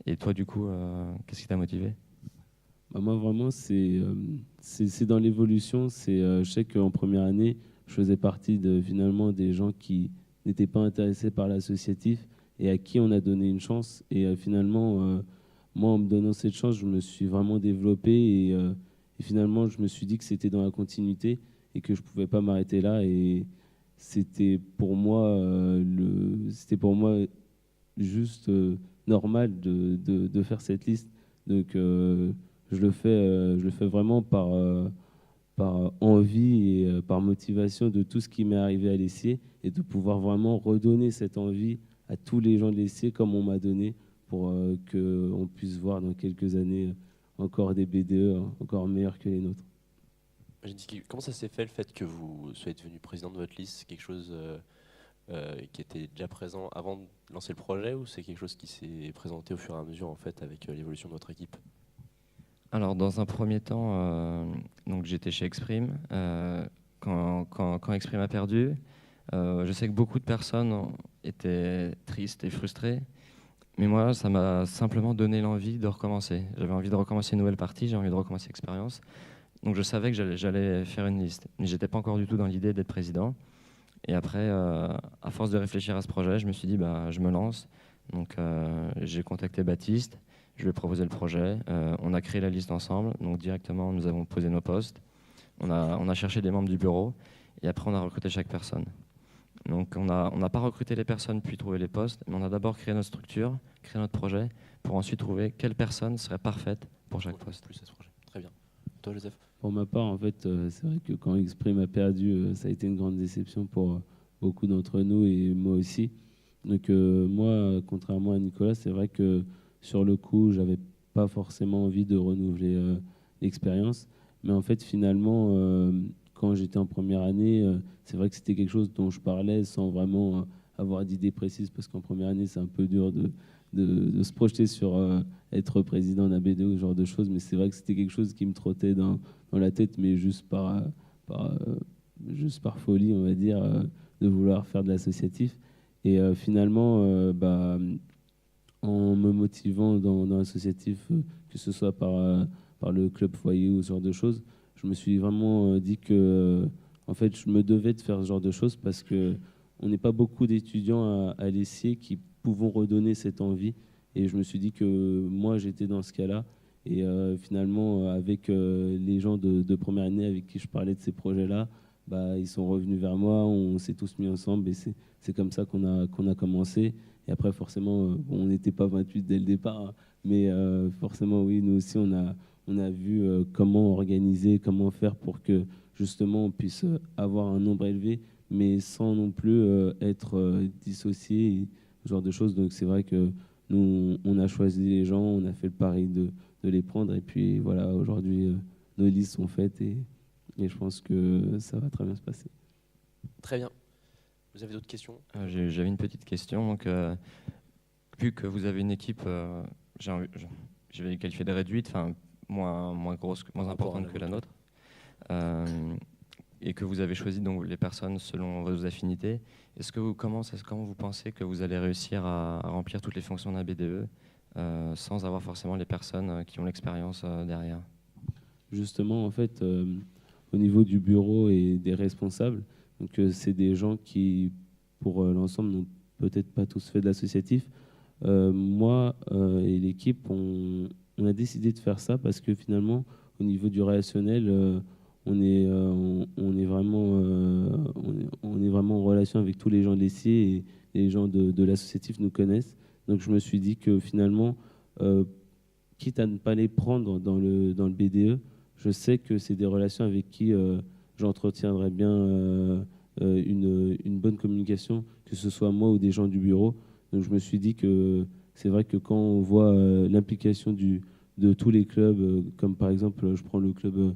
Et toi, du coup, qu'est-ce qui t'a motivé ? Bah moi, vraiment, c'est dans l'évolution. Je sais qu'en première année, je faisais partie finalement des gens qui n'étaient pas intéressés par l'associatif et à qui on a donné une chance. Et finalement, moi, en me donnant cette chance, je me suis vraiment développé et finalement, je me suis dit que c'était dans la continuité et que je ne pouvais pas m'arrêter là. Et c'était pour moi, juste normal de faire cette liste. Donc, je le fais vraiment par envie et par motivation de tout ce qui m'est arrivé à l'essai et de pouvoir vraiment redonner cette envie à tous les gens de l'essai comme on m'a donné pour qu'on puisse voir dans quelques années encore des BDE encore meilleurs que les nôtres. Comment ça s'est fait le fait que vous soyez devenu président de votre liste? C'est quelque chose qui était déjà présent avant de lancer le projet ou c'est quelque chose qui s'est présenté au fur et à mesure en fait avec l'évolution de votre équipe? Alors, dans un premier temps, donc j'étais chez Exprime. Quand Exprime a perdu, je sais que beaucoup de personnes étaient tristes et frustrées. Mais moi, ça m'a simplement donné l'envie de recommencer. J'avais envie de recommencer une nouvelle partie, j'ai envie de recommencer l'expérience. Donc je savais que j'allais faire une liste. Mais je n'étais pas encore du tout dans l'idée d'être président. Et après, à force de réfléchir à ce projet, je me suis dit, bah, je me lance. Donc j'ai contacté Baptiste, je lui ai proposé le projet. On a créé la liste ensemble. Donc directement, nous avons posé nos postes. On a cherché des membres du bureau. Et après, on a recruté chaque personne. Donc on n'a pas recruté les personnes puis trouvé les postes, mais on a d'abord créé notre structure, créé notre projet, pour ensuite trouver quelle personne serait parfaite pour chaque poste. Plus à ce projet. Très bien. Toi, Joseph? Pour ma part, en fait, c'est vrai que quand Exprime a perdu, ça a été une grande déception pour beaucoup d'entre nous et moi aussi. Donc moi, contrairement à Nicolas, c'est vrai que sur le coup, j'avais pas forcément envie de renouveler l'expérience. Mais en fait, finalement, quand j'étais en première année, c'est vrai que c'était quelque chose dont je parlais sans vraiment avoir d'idée précise, parce qu'en première année, c'est un peu dur de se projeter sur être président d'un BDE, ce genre de choses. Mais c'est vrai que c'était quelque chose qui me trottait dans la tête, mais juste par, juste par folie, on va dire, de vouloir faire de l'associatif. Et finalement, en me motivant dans l'associatif, que ce soit par le club foyer ou ce genre de choses, je me suis vraiment dit que en fait, je me devais de faire ce genre de choses parce que on n'est pas beaucoup d'étudiants à l'ESSIE qui pouvons redonner cette envie. Et je me suis dit que moi, j'étais dans ce cas-là. Et finalement, avec les gens de première année avec qui je parlais de ces projets-là, ils sont revenus vers moi, on s'est tous mis ensemble et c'est comme ça qu'on a commencé. Et après, forcément, bon, on n'était pas 28 dès le départ, hein, mais forcément, oui, nous aussi, on a vu comment organiser, comment faire pour que justement on puisse avoir un nombre élevé, mais sans non plus être dissocié, et ce genre de choses. Donc c'est vrai que nous, on a choisi les gens, on a fait le pari de les prendre, et puis voilà, aujourd'hui, nos listes sont faites, et je pense que ça va très bien se passer. Très bien. Vous avez d'autres questions? J'avais une petite question. Donc, vu que vous avez une équipe, je vais qualifier de réduite, enfin moins grosse, moins importante que la nôtre, et que vous avez choisi donc les personnes selon vos affinités, comment vous pensez que vous allez réussir à remplir toutes les fonctions d'un BDE sans avoir forcément les personnes qui ont l'expérience derrière? Justement, en fait, au niveau du bureau et des responsables, donc c'est des gens qui, pour l'ensemble, n'ont peut-être pas tous fait de l'associatif. Moi et l'équipe, on a décidé de faire ça parce que finalement, au niveau du relationnel, on est vraiment en relation avec tous les gens de l'ESSIE et les gens de l'associatif nous connaissent. Donc je me suis dit que finalement, quitte à ne pas les prendre dans le BDE, je sais que c'est des relations avec qui j'entretiendrai bien une bonne communication, que ce soit moi ou des gens du bureau. Donc je me suis dit que c'est vrai que quand on voit l'implication de tous les clubs, comme par exemple, je prends le club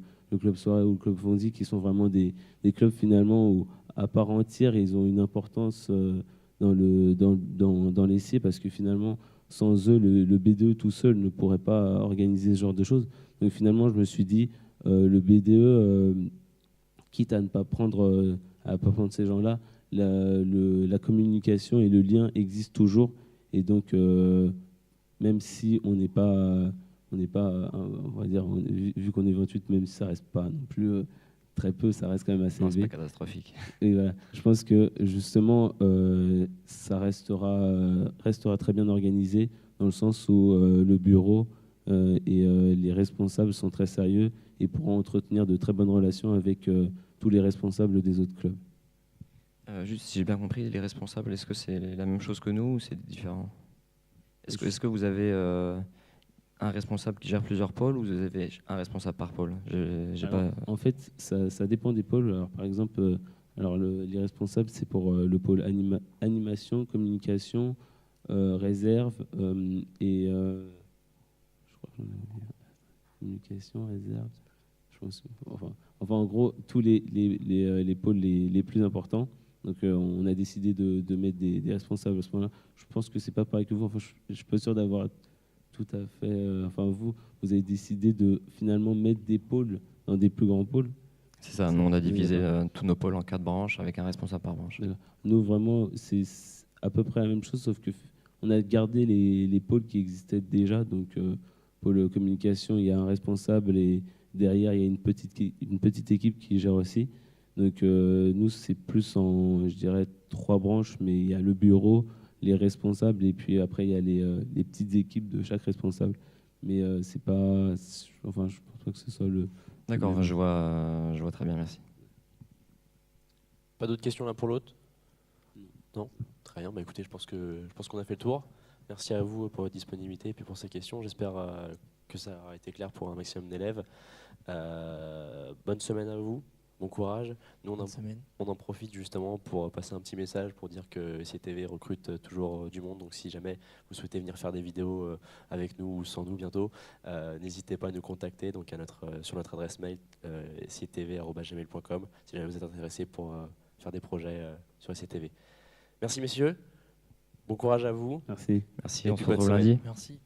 Soirée ou le club Fonzi, qui sont vraiment des clubs finalement où, à part entière, ils ont une importance dans l'essai, parce que finalement, sans eux, le B2 tout seul ne pourrait pas organiser ce genre de choses. Donc finalement, je me suis dit, le BDE, quitte à ne pas prendre ces gens-là, la communication et le lien existent toujours. Et donc, même si on va dire, vu qu'on est 28, même si ça reste pas non plus très peu, ça reste quand même assez Non, c'est élevé. pas catastrophique. Et voilà, je pense que justement, ça restera très bien organisé, dans le sens où le bureau et les responsables sont très sérieux et pourront entretenir de très bonnes relations avec tous les responsables des autres clubs. Juste, si j'ai bien compris, les responsables, est-ce que c'est la même chose que nous ou c'est différent? Est-ce que vous avez un responsable qui gère plusieurs pôles ou vous avez un responsable par pôle? En fait, ça dépend des pôles. Alors, par exemple, les responsables, c'est pour le pôle animation, communication, réserve et je crois que j'en ai oublié. Communication, réserve. Je pense, enfin, en gros, tous les pôles les plus importants. Donc, on a décidé de mettre des responsables à ce moment-là. Je pense que c'est pas pareil que vous. Enfin, je suis pas sûr d'avoir tout à fait. Enfin, vous avez décidé de finalement mettre des pôles dans des plus grands pôles. C'est ça, nous on a divisé tous nos pôles en 4 branches avec un responsable par branche. Nous, vraiment, c'est à peu près la même chose, sauf que on a gardé les pôles qui existaient déjà. Donc, pôle communication, il y a un responsable et derrière, il y a une petite équipe qui gère aussi. Donc, nous, c'est plus je dirais, 3 branches, mais il y a le bureau, les responsables, et puis après, il y a les petites équipes de chaque responsable. Mais c'est pas. Enfin, je pense pas que ce soit le. D'accord, enfin, je vois très bien, merci. Pas d'autres questions l'un pour l'autre? Non. Très bien, écoutez, je pense qu'on a fait le tour. Merci à vous pour votre disponibilité et puis pour ces questions. J'espère que ça a été clair pour un maximum d'élèves. Bonne semaine à vous. bon courage. Nous, Bonne semaine. on en profite justement pour passer un petit message pour dire que SCTV recrute toujours du monde. Donc si jamais vous souhaitez venir faire des vidéos avec nous ou sans nous bientôt, n'hésitez pas à nous contacter donc sur notre adresse mail sctv@gmail.com si jamais vous êtes intéressé pour faire des projets sur SCTV. Merci messieurs, bon courage à vous. Merci. Merci, Et on puis se bonne retrouve semaine. lundi. Merci.